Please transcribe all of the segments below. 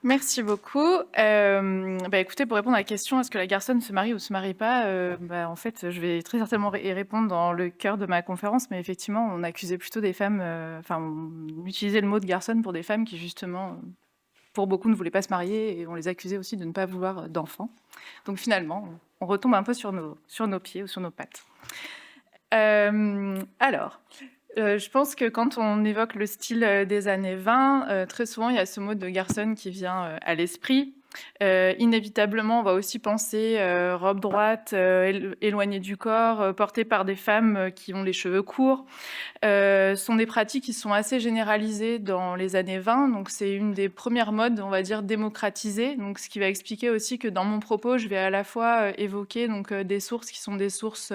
Merci beaucoup. Écoutez, pour répondre à la question, est-ce que la garçonne se marie ou se marie pas? En fait, je vais très certainement y répondre dans le cœur de ma conférence, mais effectivement, on accusait plutôt des femmes, on utilisait le mot de garçonne pour des femmes qui justement, pour beaucoup, ne voulaient pas se marier et on les accusait aussi de ne pas vouloir, d'enfants. Donc finalement, on retombe un peu sur nos pieds ou sur nos pattes. Alors, je pense que quand on évoque le style, des années 20, très souvent, il y a ce mot de garçonne qui vient, à l'esprit. Inévitablement, on va aussi penser, robe droite, éloignée du corps, portée par des femmes, qui ont les cheveux courts. Sont des pratiques qui sont assez généralisées dans les années 20, donc c'est une des premières modes, on va dire, démocratisées. Donc ce qui va expliquer aussi que dans mon propos, je vais à la fois, évoquer donc, des sources qui sont des sources,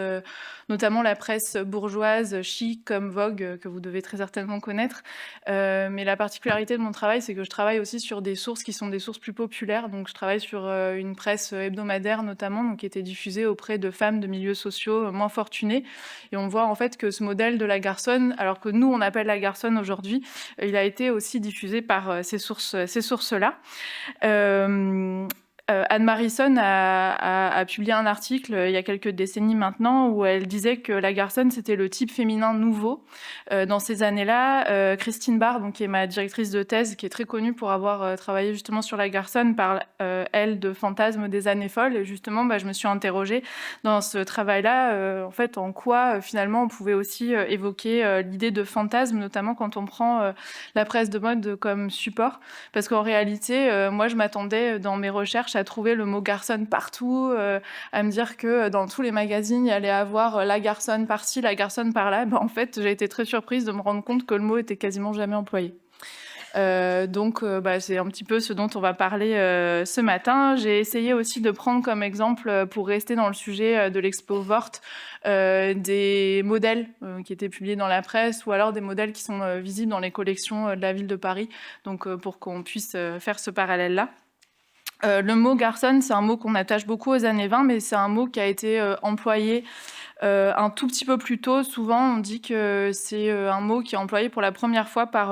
notamment la presse bourgeoise, chic comme Vogue, que vous devez très certainement connaître. Mais la particularité de mon travail, c'est que je travaille aussi sur des sources qui sont des sources plus populaires. Donc je travaille sur, une presse, hebdomadaire notamment, donc qui était diffusée auprès de femmes de milieux sociaux, moins fortunés. Et on voit en fait que ce modèle de la garçonne, alors que nous on appelle la garçonne aujourd'hui, il a été aussi diffusé par ces sources-là. Anne Marison a publié un article il y a quelques décennies maintenant où elle disait que la garçonne c'était le type féminin nouveau. Dans ces années-là, Christine Barr, donc, qui est ma directrice de thèse, qui est très connue pour avoir travaillé justement sur la garçonne, parle elle de fantasmes des années folles. Et justement, je me suis interrogée dans ce travail-là, en fait, en quoi finalement on pouvait aussi évoquer l'idée de fantasme, notamment quand on prend la presse de mode comme support. Parce qu'en réalité, moi, je m'attendais dans mes recherches à trouver le mot garçonne partout, à me dire que dans tous les magazines, il y allait avoir la garçonne par-ci, la garçonne par-là. En fait, j'ai été très surprise de me rendre compte que le mot était quasiment jamais employé. C'est un petit peu ce dont on va parler ce matin. J'ai essayé aussi de prendre comme exemple, pour rester dans le sujet de l'Expo Vort, des modèles qui étaient publiés dans la presse ou alors des modèles qui sont visibles dans les collections de la ville de Paris, donc pour qu'on puisse faire ce parallèle-là. Le mot garçonne, c'est un mot qu'on attache beaucoup aux années 20, mais c'est un mot qui a été employé un tout petit peu plus tôt. Souvent, on dit que c'est un mot qui est employé pour la première fois par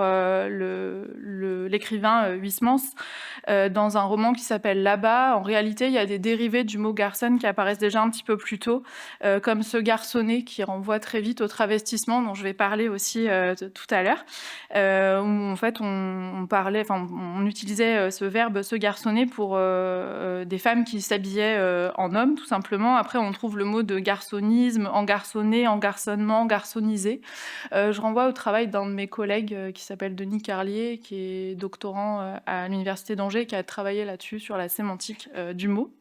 l'écrivain Huysmans dans un roman qui s'appelle Là-bas. En réalité, il y a des dérivés du mot garçonne qui apparaissent déjà un petit peu plus tôt, comme ce garçonnet qui renvoie très vite au travestissement dont je vais parler aussi tout à l'heure, où en fait on utilisait ce verbe se garçonner pour des femmes qui s'habillaient en hommes tout simplement. Après, on trouve le mot de garçonnisme, engarçonné, engarçonnement, garçonnisé. Je renvoie au travail d'un de mes collègues qui s'appelle Denis Carlier, qui est doctorant à l'université d'Angers, qui a travaillé là-dessus, sur la sémantique du mot.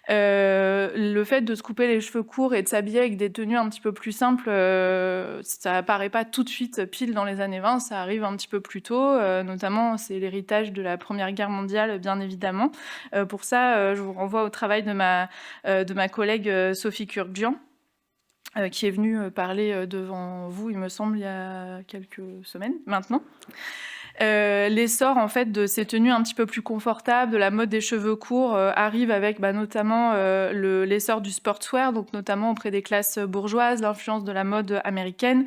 Le fait de se couper les cheveux courts et de s'habiller avec des tenues un petit peu plus simples, ça apparaît pas tout de suite pile dans les années 20, ça arrive un petit peu plus tôt, notamment c'est l'héritage de la Première Guerre mondiale, bien évidemment. Pour ça, je vous renvoie au travail de ma collègue Sophie Kurkdjian, qui est venue parler devant vous, il me semble, il y a quelques semaines maintenant. L'essor en fait de ces tenues un petit peu plus confortables, de la mode des cheveux courts, arrive avec notamment l'essor du sportswear, donc notamment auprès des classes bourgeoises, l'influence de la mode américaine,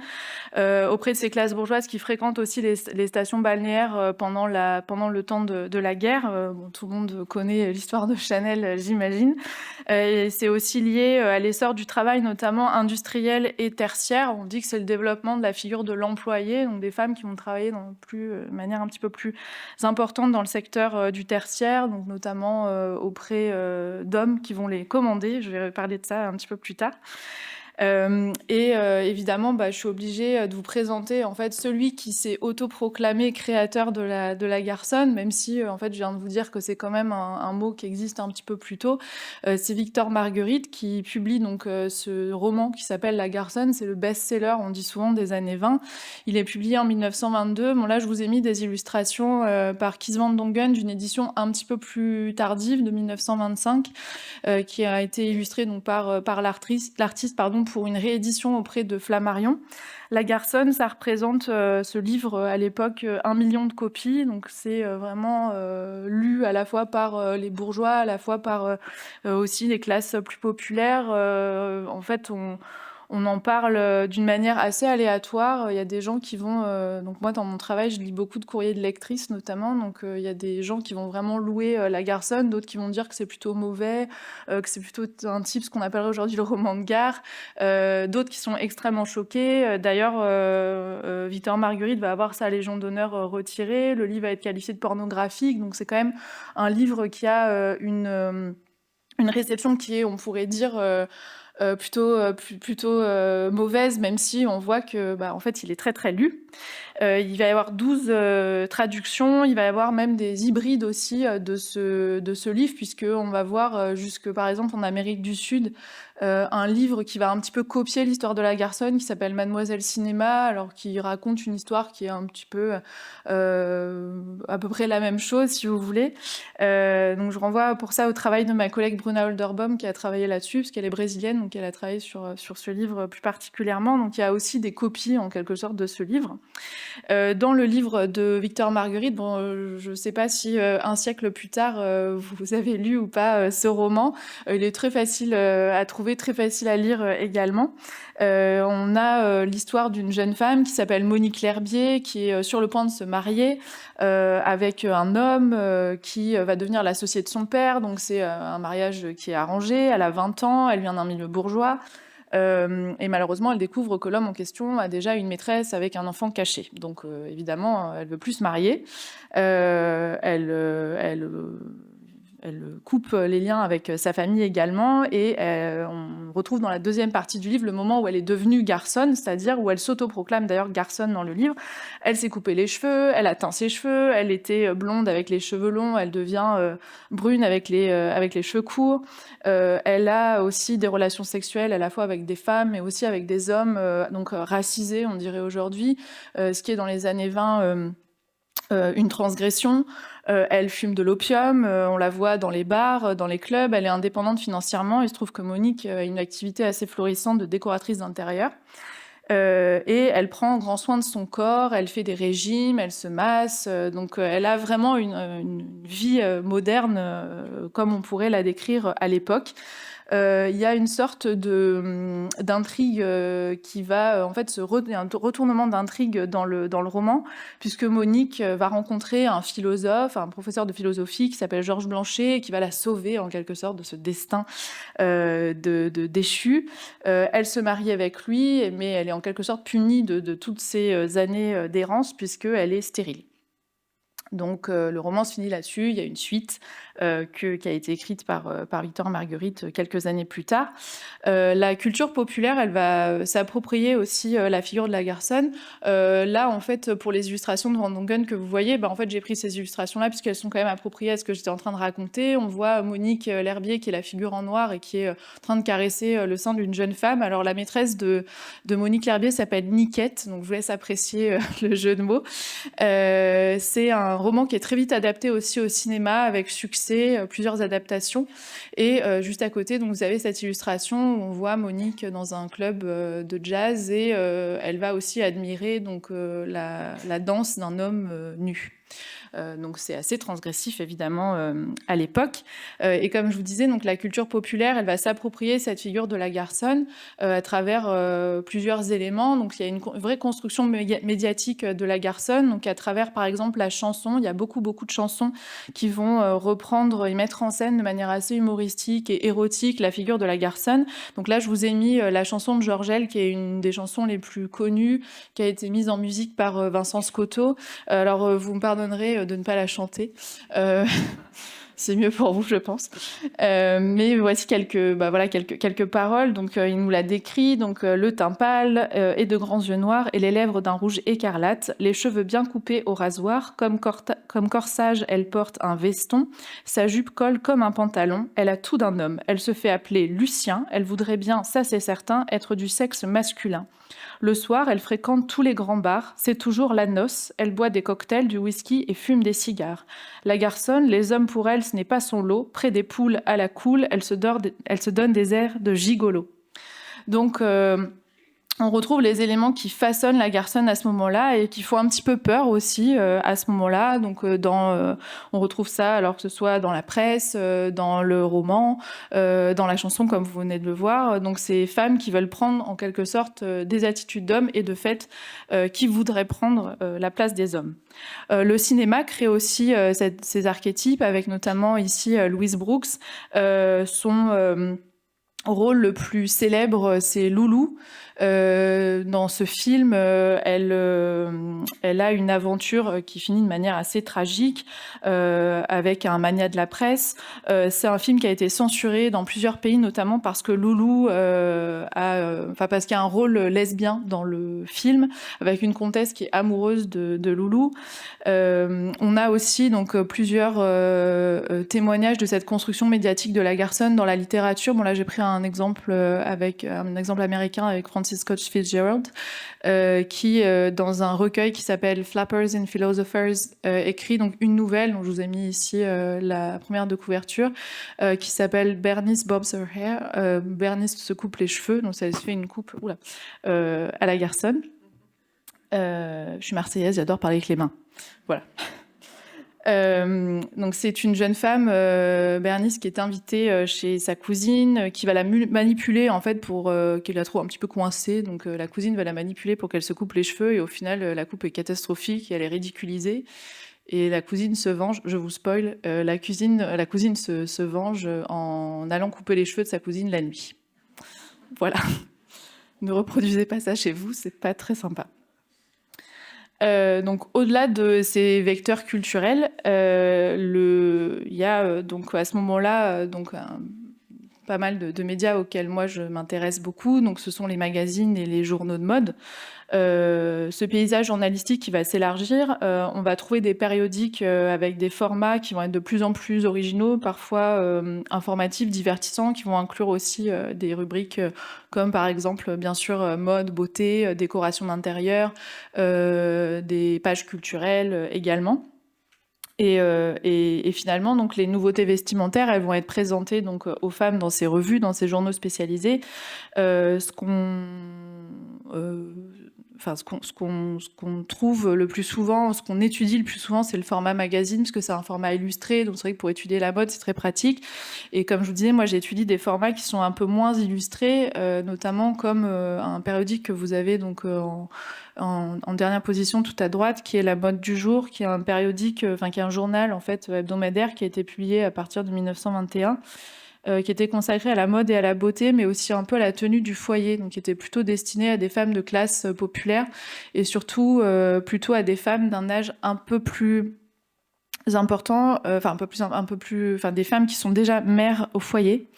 auprès de ces classes bourgeoises qui fréquentent aussi les stations balnéaires pendant le temps de la guerre. Tout le monde connaît l'histoire de Chanel, j'imagine. Et c'est aussi lié à l'essor du travail, notamment industriel et tertiaire. On dit que c'est le développement de la figure de l'employé, donc des femmes qui vont travailler de manière un petit peu plus importante dans le secteur du tertiaire, donc notamment auprès d'hommes qui vont les commander. Je vais parler de ça un petit peu plus tard. Évidemment, je suis obligée de vous présenter en fait celui qui s'est autoproclamé créateur de la garçonne, même si en fait je viens de vous dire que c'est quand même un mot qui existe un petit peu plus tôt. C'est Victor Marguerite qui publie donc ce roman qui s'appelle La garçonne. C'est le best-seller, on dit souvent, des années 20. Il est publié en 1922. Bon, là je vous ai mis des illustrations par Kees van Dongen d'une édition un petit peu plus tardive de 1925, qui a été illustrée donc par l'artiste pour une réédition auprès de Flammarion. La garçonne, ça représente ce livre à l'époque 1 million de copies, donc c'est vraiment lu à la fois par les bourgeois, à la fois par aussi les classes plus populaires. En fait, on en parle d'une manière assez aléatoire. Il y a des gens qui vont... donc moi, dans mon travail, je lis beaucoup de courriers de lectrices, notamment. Donc il y a des gens qui vont vraiment louer Lagarson, d'autres qui vont dire que c'est plutôt mauvais, que c'est plutôt un type, ce qu'on appellerait aujourd'hui le roman de gare, d'autres qui sont extrêmement choqués. D'ailleurs, Victor Marguerite va avoir sa Légion d'honneur retirée. Le livre va être qualifié de pornographique. Donc c'est quand même un livre qui a une réception qui est, on pourrait dire... plutôt mauvaise, même si on voit que, en fait, il est très très lu. Il va y avoir 12 traductions, il va y avoir même des hybrides aussi de ce livre, puisqu'on va voir jusque, par exemple, en Amérique du Sud, un livre qui va un petit peu copier l'histoire de Lagarson, qui s'appelle Mademoiselle Cinéma, alors qui raconte une histoire qui est un petit peu à peu près la même chose, si vous voulez. Donc je renvoie pour ça au travail de ma collègue Bruna Olderbaum, qui a travaillé là-dessus, parce qu'elle est brésilienne, donc elle a travaillé sur ce livre plus particulièrement. Donc il y a aussi des copies, en quelque sorte, de ce livre. Dans le livre de Victor Marguerite, je ne sais pas si un siècle plus tard, vous avez lu ou pas ce roman. Il est très facile à trouver, très facile à lire également. On a l'histoire d'une jeune femme qui s'appelle Monique L'Herbier, qui est sur le point de se marier avec un homme qui va devenir l'associé de son père. Donc c'est un mariage qui est arrangé. Elle a 20 ans, elle vient d'un milieu bourgeois. Et malheureusement, elle découvre que l'homme en question a déjà une maîtresse avec un enfant caché. Donc évidemment, elle veut plus se marier. Elle coupe les liens avec sa famille également, et on retrouve dans la deuxième partie du livre le moment où elle est devenue garçonne, c'est-à-dire où elle s'autoproclame d'ailleurs garçonne dans le livre. Elle s'est coupé les cheveux, elle a teint ses cheveux, elle était blonde avec les cheveux longs, elle devient brune avec les cheveux courts. Elle a aussi des relations sexuelles à la fois avec des femmes mais aussi avec des hommes, donc racisés, on dirait aujourd'hui, ce qui est dans les années 20 une transgression. Elle fume de l'opium, on la voit dans les bars, dans les clubs, elle est indépendante financièrement. Il se trouve que Monique a une activité assez florissante de décoratrice d'intérieur. Et elle prend grand soin de son corps, elle fait des régimes, elle se masse, donc elle a vraiment une vie moderne comme on pourrait la décrire à l'époque. Il y a une sorte d'intrigue qui va en fait un retournement d'intrigue dans le roman, puisque Monique va rencontrer un philosophe, un professeur de philosophie qui s'appelle Georges Blanchet, et qui va la sauver en quelque sorte de ce destin déchu. Elle se marie avec lui, mais elle est en quelque sorte punie de toutes ces années d'errance, puisqu'elle est stérile. Donc le roman se finit là-dessus. Il y a une suite qui a été écrite par Victor Marguerite quelques années plus tard. La culture populaire, elle va s'approprier aussi la figure de Lagarson. Là, en fait, pour les illustrations de Van Dongen que vous voyez, en fait, j'ai pris ces illustrations-là puisqu'elles sont quand même appropriées à ce que j'étais en train de raconter. On voit Monique L'Herbier, qui est la figure en noir et qui est en train de caresser le sein d'une jeune femme. Alors la maîtresse de Monique L'Herbier s'appelle Niquette, donc je vous laisse apprécier le jeu de mots. C'est un roman qui est très vite adapté aussi au cinéma avec succès, plusieurs adaptations. Et juste à côté, donc vous avez cette illustration où on voit Monique dans un club de jazz, et elle va aussi admirer donc la danse d'un homme nu. Donc c'est assez transgressif évidemment à l'époque. Et comme je vous disais, donc la culture populaire, elle va s'approprier cette figure de Lagarson à travers plusieurs éléments. Donc il y a une vraie construction médiatique de Lagarson, donc à travers par exemple la chanson. Il y a beaucoup de chansons qui vont reprendre et mettre en scène de manière assez humoristique et érotique la figure de Lagarson. Donc là je vous ai mis la chanson de Georgel, qui est une des chansons les plus connues, qui a été mise en musique par Vincent Scotto. Alors vous me pardonnerez de ne pas la chanter. C'est mieux pour vous, je pense. Mais voici quelques paroles. Donc, il nous la décrit. Donc, le teint pâle et de grands yeux noirs et les lèvres d'un rouge écarlate, les cheveux bien coupés au rasoir, comme corsage, elle porte un veston. Sa jupe colle comme un pantalon. Elle a tout d'un homme. Elle se fait appeler Lucien. Elle voudrait bien, ça c'est certain, être du sexe masculin. Le soir, elle fréquente tous les grands bars. C'est toujours la noce. Elle boit des cocktails, du whisky et fume des cigares. Lagarson, les hommes pour elle, ce n'est pas son lot. Près des poules à la cool, elle se donne des airs de gigolo. Donc, on retrouve les éléments qui façonnent la garçonne à ce moment-là et qui font un petit peu peur aussi à ce moment-là. Donc, on retrouve ça, alors que ce soit dans la presse, dans le roman, dans la chanson, comme vous venez de le voir. Donc, ces femmes qui veulent prendre en quelque sorte des attitudes d'hommes et de fait qui voudraient prendre la place des hommes. Le cinéma crée aussi ces archétypes, avec notamment ici Louise Brooks. Son rôle le plus célèbre, c'est Loulou. Dans ce film, elle a une aventure qui finit de manière assez tragique avec un mania de la presse. C'est un film qui a été censuré dans plusieurs pays, notamment parce que Loulou parce qu'il y a un rôle lesbien dans le film, avec une comtesse qui est amoureuse de Loulou. On a aussi donc plusieurs témoignages de cette construction médiatique de la garçonne dans la littérature. Bon, là, j'ai pris un exemple américain avec Francis Scott Fitzgerald, qui, dans un recueil qui s'appelle Flappers and Philosophers, écrit donc une nouvelle, dont je vous ai mis ici la première de couverture, qui s'appelle Bernice Bobs Her Hair. Bernice se coupe les cheveux, donc ça se fait une coupe à la garçonne. Je suis marseillaise, j'adore parler avec les mains. Voilà. Donc c'est une jeune femme, Bernice, qui est invitée chez sa cousine, qui va la manipuler en fait pour qu'elle la trouve un petit peu coincée. Donc la cousine va la manipuler pour qu'elle se coupe les cheveux et au final la coupe est catastrophique et elle est ridiculisée. Et la cousine se venge, je vous spoil, la cousine se venge en allant couper les cheveux de sa cousine la nuit. Voilà. Ne reproduisez pas ça chez vous, c'est pas très sympa. Donc au-delà de ces vecteurs culturels, il y a donc à ce moment-là pas mal de médias auxquels moi je m'intéresse beaucoup. Donc ce sont les magazines et les journaux de mode. Ce paysage journalistique qui va s'élargir, on va trouver des périodiques avec des formats qui vont être de plus en plus originaux, parfois informatifs, divertissants, qui vont inclure aussi des rubriques comme par exemple bien sûr mode, beauté, décoration d'intérieur, des pages culturelles également. Et finalement, donc les nouveautés vestimentaires, elles vont être présentées donc aux femmes dans ces revues, dans ces journaux spécialisés. Ce qu'on trouve le plus souvent, ce qu'on étudie le plus souvent, c'est le format magazine, parce que c'est un format illustré, donc c'est vrai que pour étudier la mode, c'est très pratique. Et comme je vous disais, moi j'étudie des formats qui sont un peu moins illustrés, notamment comme un périodique que vous avez donc en dernière position tout à droite, qui est La Mode du Jour, qui est un périodique, qui est un journal en fait hebdomadaire qui a été publié à partir de 1921. Qui était consacré à la mode et à la beauté, mais aussi un peu à la tenue du foyer, donc qui était plutôt destiné à des femmes de classe populaire et surtout plutôt à des femmes d'un âge un peu plus important, des femmes qui sont déjà mères au foyer,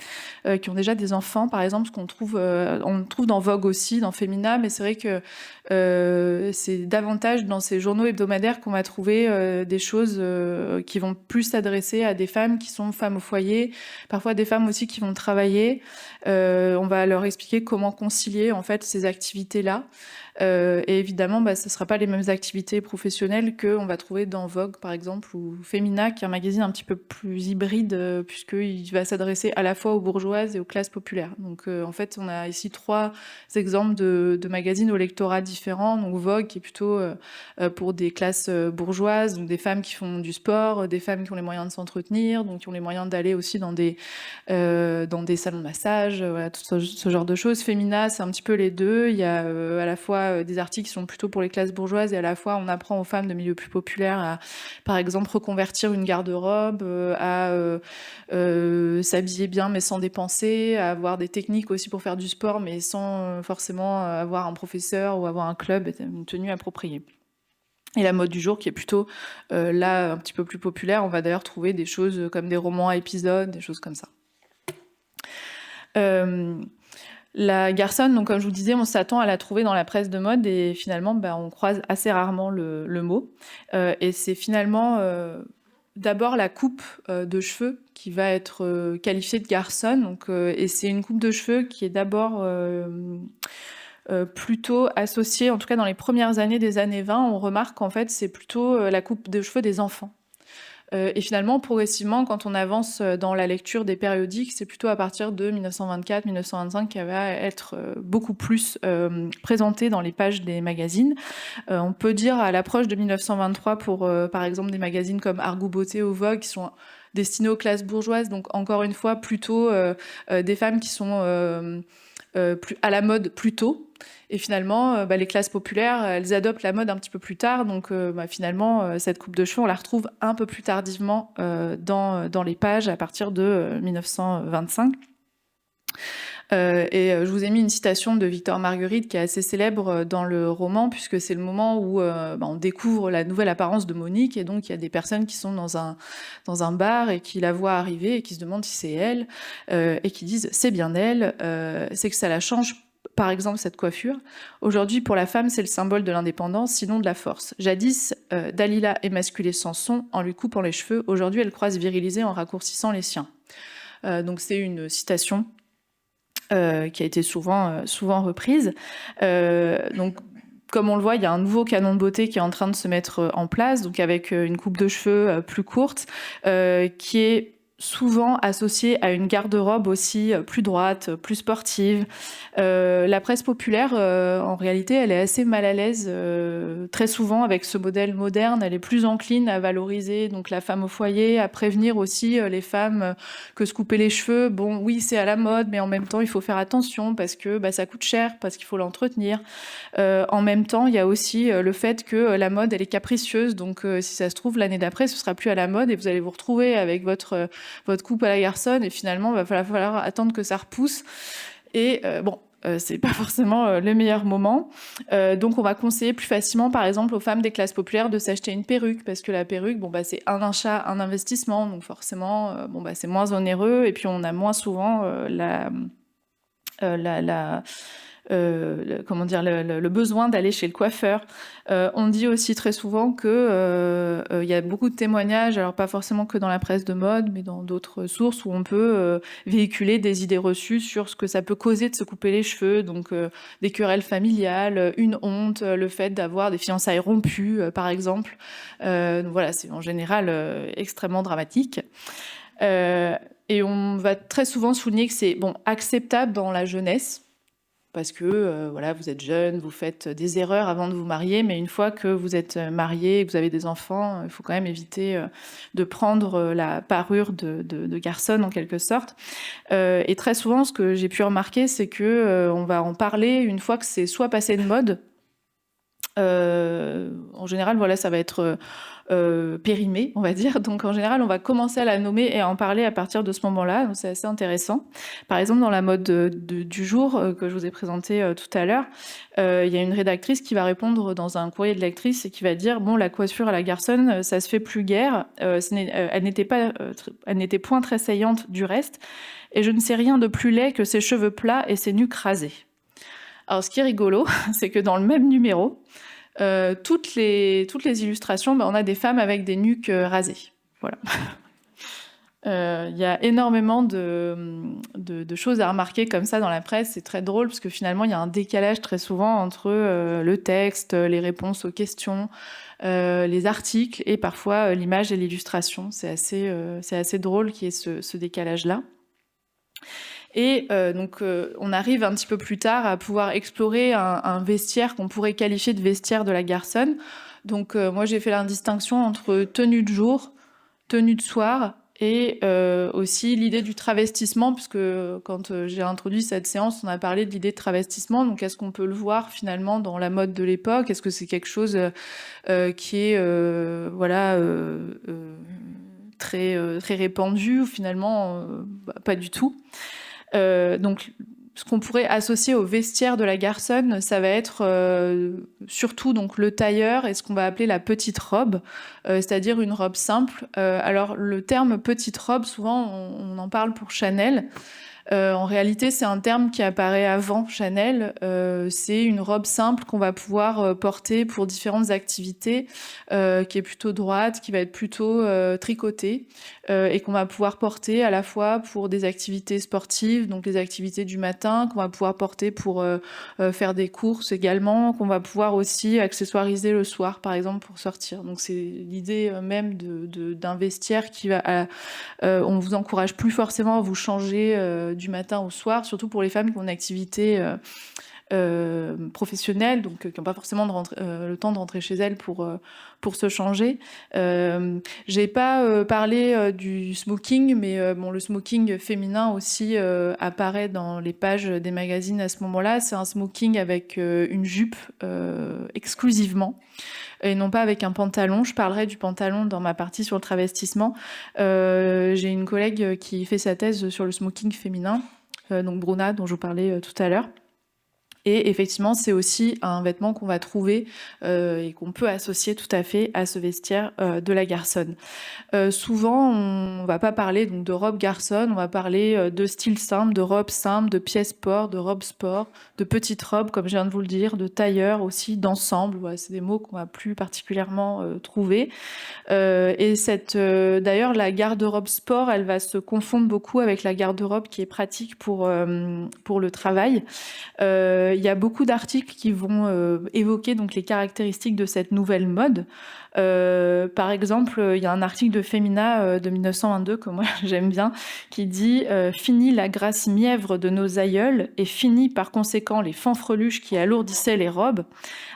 qui ont déjà des enfants, par exemple, ce qu'on trouve, on trouve dans Vogue aussi, dans Femina, mais c'est vrai que c'est davantage dans ces journaux hebdomadaires qu'on va trouver des choses qui vont plus s'adresser à des femmes qui sont femmes au foyer, parfois des femmes aussi qui vont travailler. On va leur expliquer comment concilier en fait ces activités-là. Et évidemment, ce ne sera pas les mêmes activités professionnelles qu'on va trouver dans Vogue, par exemple, ou Femina, qui est un magazine un petit peu plus hybride, puisqu'il va s'adresser à la fois aux bourgeoises et aux classes populaires. Donc, en fait, on a ici 3 exemples de magazines au lectorat différents. Donc, Vogue, qui est plutôt pour des classes bourgeoises, donc des femmes qui font du sport, des femmes qui ont les moyens de s'entretenir, donc qui ont les moyens d'aller aussi dans des salons de massage, voilà, tout ce genre de choses. Femina, c'est un petit peu les deux. Il y a à la fois des articles qui sont plutôt pour les classes bourgeoises et à la fois on apprend aux femmes de milieux plus populaires à, par exemple, reconvertir une garde-robe, à s'habiller bien mais sans dépenser, à avoir des techniques aussi pour faire du sport mais sans forcément avoir un professeur ou avoir un club, une tenue appropriée. Et La Mode du Jour qui est plutôt là un petit peu plus populaire. On va d'ailleurs trouver des choses comme des romans à épisodes, des choses comme ça. La garçonne, donc comme je vous disais, on s'attend à la trouver dans la presse de mode et finalement, on croise assez rarement le mot. Et c'est finalement d'abord la coupe de cheveux qui va être qualifiée de garçonne. Donc, et c'est une coupe de cheveux qui est d'abord plutôt associée, en tout cas dans les premières années des années 20, on remarque qu'en fait c'est plutôt la coupe de cheveux des enfants. Et finalement, progressivement, quand on avance dans la lecture des périodiques, c'est plutôt à partir de 1924-1925 qu'elle va être beaucoup plus présentée dans les pages des magazines. On peut dire à l'approche de 1923 pour, par exemple, des magazines comme Argot Beauté ou Vogue, qui sont destinés aux classes bourgeoises, donc encore une fois, plutôt des femmes qui sont plus à la mode plus tôt. Et finalement, les classes populaires, elles adoptent la mode un petit peu plus tard. Donc finalement, cette coupe de cheveux, on la retrouve un peu plus tardivement dans les pages, à partir de 1925. Je vous ai mis une citation de Victor Marguerite qui est assez célèbre dans le roman, puisque c'est le moment où on découvre la nouvelle apparence de Monique, et donc il y a des personnes qui sont dans un bar et qui la voient arriver et qui se demandent si c'est elle, et qui disent c'est bien elle, c'est que ça la change. Par exemple, cette coiffure. Aujourd'hui, pour la femme, c'est le symbole de l'indépendance, sinon de la force. Jadis, Dalila émasculait Samson en lui coupant les cheveux. Aujourd'hui, elle croise virilisée en raccourcissant les siens. Donc c'est une citation qui a été souvent reprise. Donc, comme on le voit, il y a un nouveau canon de beauté qui est en train de se mettre en place, donc avec une coupe de cheveux plus courte, qui est souvent associée à une garde-robe aussi plus droite, plus sportive. La presse populaire, en réalité, elle est assez mal à l'aise très souvent avec ce modèle moderne. Elle est plus encline à valoriser donc la femme au foyer, à prévenir aussi les femmes que se couper les cheveux, bon, oui, c'est à la mode, mais en même temps, il faut faire attention parce que ça coûte cher, parce qu'il faut l'entretenir. En même temps, il y a aussi le fait que la mode, elle est capricieuse, donc si ça se trouve, l'année d'après, ce sera plus à la mode et vous allez vous retrouver avec votre coupe à la garçonne, et finalement, il va falloir attendre que ça repousse. Et c'est pas forcément le meilleur moment. Donc on va conseiller plus facilement, par exemple, aux femmes des classes populaires de s'acheter une perruque, parce que la perruque, c'est un achat, un investissement, donc forcément, c'est moins onéreux, et puis on a moins souvent le besoin d'aller chez le coiffeur. On dit aussi très souvent que y a beaucoup de témoignages, alors pas forcément que dans la presse de mode, mais dans d'autres sources, où on peut véhiculer des idées reçues sur ce que ça peut causer de se couper les cheveux, donc des querelles familiales, une honte, le fait d'avoir des fiançailles rompues, par exemple. Donc voilà, c'est en général extrêmement dramatique. Et on va très souvent souligner que c'est acceptable dans la jeunesse, parce que vous êtes jeune, vous faites des erreurs avant de vous marier, mais une fois que vous êtes marié et que vous avez des enfants, il faut quand même éviter de prendre la parure de garçonne en quelque sorte. Et très souvent, ce que j'ai pu remarquer, c'est que on va en parler une fois que c'est soit passé de mode. En général, ça va être périmé, on va dire. Donc en général, on va commencer à la nommer et à en parler à partir de ce moment-là. Donc c'est assez intéressant. Par exemple, dans la mode du jour que je vous ai présenté tout à l'heure, il y a une rédactrice qui va répondre dans un courrier de lectrice et qui va dire la coiffure à la garçonne, ça se fait plus guère. Elle n'était point très saillante du reste. Et je ne sais rien de plus laid que ses cheveux plats et ses nuques rasées. Alors ce qui est rigolo, c'est que dans le même numéro, toutes les illustrations, on a des femmes avec des nuques rasées. Voilà. Il y a énormément de choses à remarquer comme ça dans la presse. C'est très drôle parce que finalement, il y a un décalage très souvent entre le texte, les réponses aux questions, les articles et parfois l'image et l'illustration. C'est assez drôle qu'il y ait ce décalage-là. Et on arrive un petit peu plus tard à pouvoir explorer un vestiaire qu'on pourrait qualifier de vestiaire de la garçonne. Donc moi j'ai fait la distinction entre tenue de jour, tenue de soir, et aussi l'idée du travestissement, puisque quand j'ai introduit cette séance, on a parlé de l'idée de travestissement. Donc est-ce qu'on peut le voir finalement dans la mode de l'époque? Est-ce que c'est quelque chose qui est très répandu, ou finalement pas du tout? Donc, ce qu'on pourrait associer au vestiaire de la garçonne, ça va être surtout donc le tailleur et ce qu'on va appeler la petite robe, c'est-à-dire une robe simple. Alors, le terme petite robe, souvent, on en parle pour Chanel. En réalité, c'est un terme qui apparaît avant Chanel. C'est une robe simple qu'on va pouvoir porter pour différentes activités, qui est plutôt droite, qui va être plutôt tricotée, et qu'on va pouvoir porter à la fois pour des activités sportives, donc les activités du matin, qu'on va pouvoir porter pour faire des courses également, qu'on va pouvoir aussi accessoiriser le soir, par exemple, pour sortir. Donc c'est l'idée même d'un vestiaire qui va... on vous encourage plus forcément à vous changer du matin au soir, surtout pour les femmes qui ont une activité professionnelle, donc qui n'ont pas forcément le temps de rentrer chez elles pour se changer. J'ai pas parlé du smoking, mais bon, le smoking féminin aussi apparaît dans les pages des magazines à ce moment-là. C'est un smoking avec une jupe exclusivement, et non pas avec un pantalon. Je parlerai du pantalon dans ma partie sur le travestissement. J'ai une collègue qui fait sa thèse sur le smoking féminin, donc Bruna, dont je vous parlais tout à l'heure. Et effectivement, c'est aussi un vêtement qu'on va trouver et qu'on peut associer tout à fait à ce vestiaire de la garçonne. Souvent, on va pas parler donc de robe garçonne, on va parler de style simple, de robe simple, de pièces sport, de robe sport, de petites robes, comme je viens de vous le dire, de tailleur aussi, d'ensemble. Voilà, c'est des mots qu'on va plus particulièrement trouver. Et d'ailleurs, la garde-robe sport, elle va se confondre beaucoup avec la garde-robe qui est pratique pour le travail. Il y a beaucoup d'articles qui vont évoquer donc les caractéristiques de cette nouvelle mode. Par exemple, il y a un article de Femina de 1922 que moi j'aime bien, qui dit fini la grâce mièvre de nos aïeuls et fini par conséquent les fanfreluches qui alourdissaient les robes.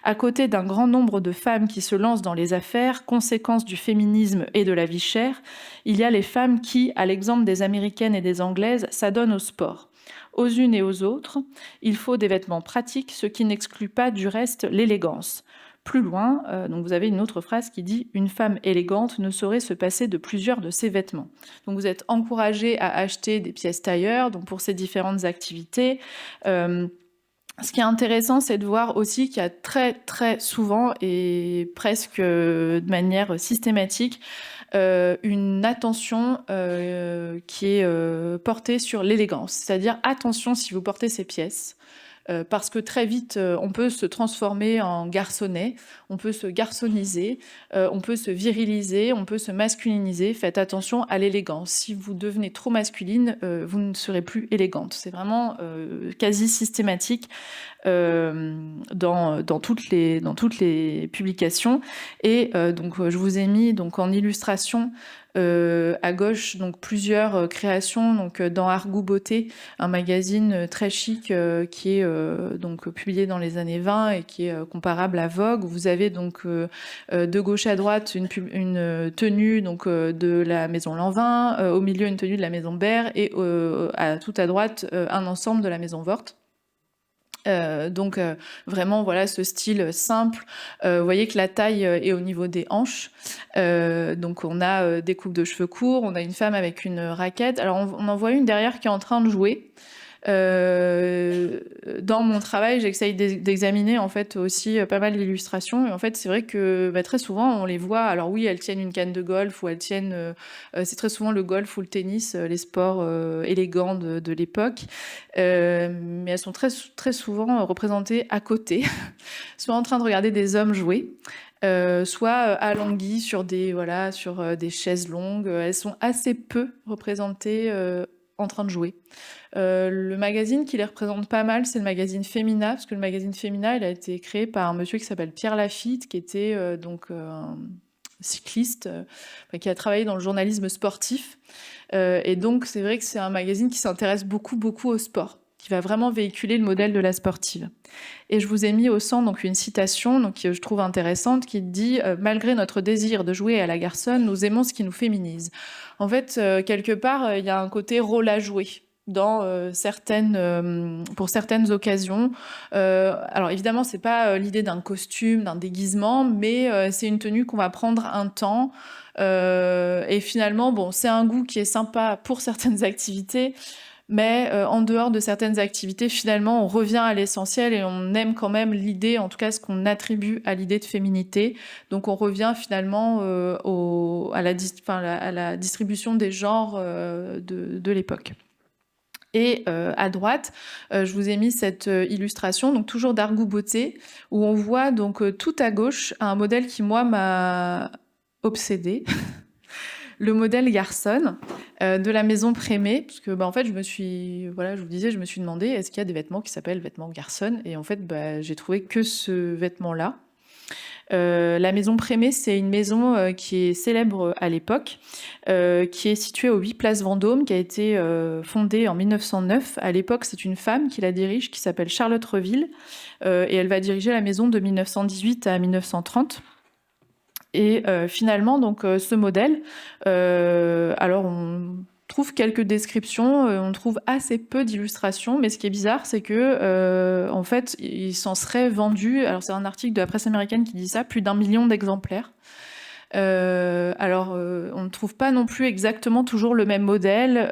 À côté d'un grand nombre de femmes qui se lancent dans les affaires, conséquence du féminisme et de la vie chère, il y a les femmes qui, à l'exemple des Américaines et des Anglaises, s'adonnent au sport. Aux unes et aux autres, il faut des vêtements pratiques, ce qui n'exclut pas du reste l'élégance. Plus loin, donc vous avez une autre phrase qui dit « Une femme élégante ne saurait se passer de plusieurs de ses vêtements ». Donc vous êtes encouragé à acheter des pièces tailleur donc pour ces différentes activités. Ce qui est intéressant, c'est de voir aussi qu'il y a très très souvent et presque de manière systématique une attention qui est portée sur l'élégance. C'est-à-dire, attention si vous portez ces pièces, parce que très vite, on peut se transformer en garçonnet, on peut se garçonniser, on peut se viriliser, on peut se masculiniser. Faites attention à l'élégance. Si vous devenez trop masculine, vous ne serez plus élégante. C'est vraiment quasi systématique dans toutes les publications. Et donc, je vous ai mis donc, en illustration à gauche donc plusieurs créations donc dans Argou Beauté, un magazine très chic qui est donc publié dans les années 20 et qui est comparable à Vogue. Vous avez donc de gauche à droite une tenue donc de la maison Lanvin, au milieu une tenue de la maison Berre et tout à droite un ensemble de la maison Vort. Donc vraiment voilà ce style simple. Vous voyez que la taille est au niveau des hanches. Donc on a des coupes de cheveux courts, on a une femme avec une raquette. Alors on en voit une derrière qui est en train de jouer. Dans mon travail, j'essaye d'examiner en fait aussi pas mal d'illustrations. Et en fait, c'est vrai que très souvent, on les voit. Alors oui, elles tiennent une canne de golf ou elles tiennent. C'est très souvent le golf ou le tennis, les sports élégants de l'époque. Mais elles sont très, très souvent représentées à côté, soit en train de regarder des hommes jouer. Soit alanguies sur des chaises longues. Elles sont assez peu représentées en train de jouer. Le magazine qui les représente pas mal, c'est le magazine Femina, parce que le magazine Femina, il a été créé par un monsieur qui s'appelle Pierre Lafitte, qui était un cycliste, qui a travaillé dans le journalisme sportif. Et donc, c'est vrai que c'est un magazine qui s'intéresse beaucoup, beaucoup au sport, qui va vraiment véhiculer le modèle de la sportive. Et je vous ai mis au centre donc une citation donc, que je trouve intéressante qui dit « Malgré notre désir de jouer à la garçonne, nous aimons ce qui nous féminise ». En fait, quelque part, il y a un côté rôle à jouer dans pour certaines occasions. Alors évidemment, c'est pas l'idée d'un costume, d'un déguisement, mais c'est une tenue qu'on va prendre un temps. Et finalement, bon, c'est un goût qui est sympa pour certaines activités, mais en dehors de certaines activités, finalement, on revient à l'essentiel et on aime quand même l'idée, en tout cas ce qu'on attribue à l'idée de féminité. Donc on revient finalement à la distribution des genres de l'époque. Et à droite, je vous ai mis cette illustration, donc toujours d'Argout Beauté, où on voit donc tout à gauche un modèle qui, moi, m'a obsédée. Le modèle Garçonne de la maison Prémé, parce que en fait, je vous disais, je me suis demandé, est-ce qu'il y a des vêtements qui s'appellent vêtements Garçonne? Et en fait, j'ai trouvé que ce vêtement-là. La maison Prémé, c'est une maison qui est célèbre à l'époque, qui est située au 8 Place Vendôme, qui a été fondée en 1909. À l'époque, c'est une femme qui la dirige, qui s'appelle Charlotte Reville, et elle va diriger la maison de 1918 à 1930. Et finalement, donc, ce modèle, alors on trouve quelques descriptions, on trouve assez peu d'illustrations, mais ce qui est bizarre, c'est que en fait, il s'en serait vendu, alors c'est un article de la presse américaine qui dit ça, plus d'1 million d'exemplaires. On ne trouve pas non plus exactement toujours le même modèle.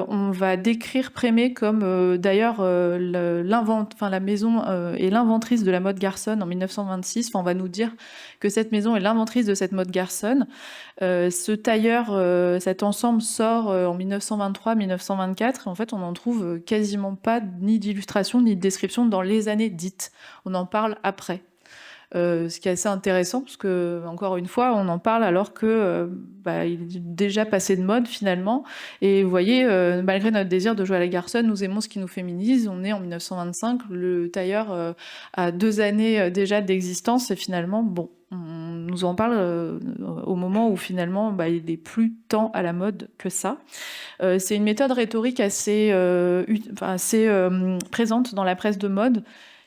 On va décrire Prémé comme d'ailleurs la maison est l'inventrice de la mode garçonne en 1926. Enfin, on va nous dire que cette maison est l'inventrice de cette mode garçonne. Ce tailleur, cet ensemble sort en 1923-1924. En fait, on n'en trouve quasiment pas ni d'illustration ni de description dans les années dites. On en parle après. Ce qui est assez intéressant parce que, encore une fois, on en parle alors que il est déjà passé de mode finalement. Et vous voyez, malgré notre désir de jouer à la garçonne, nous aimons ce qui nous féminise. On est en 1925, le tailleur a 2 années déjà d'existence et finalement, on nous en parle au moment où finalement il est plus tant à la mode que ça. C'est une méthode rhétorique assez présente dans la presse de mode,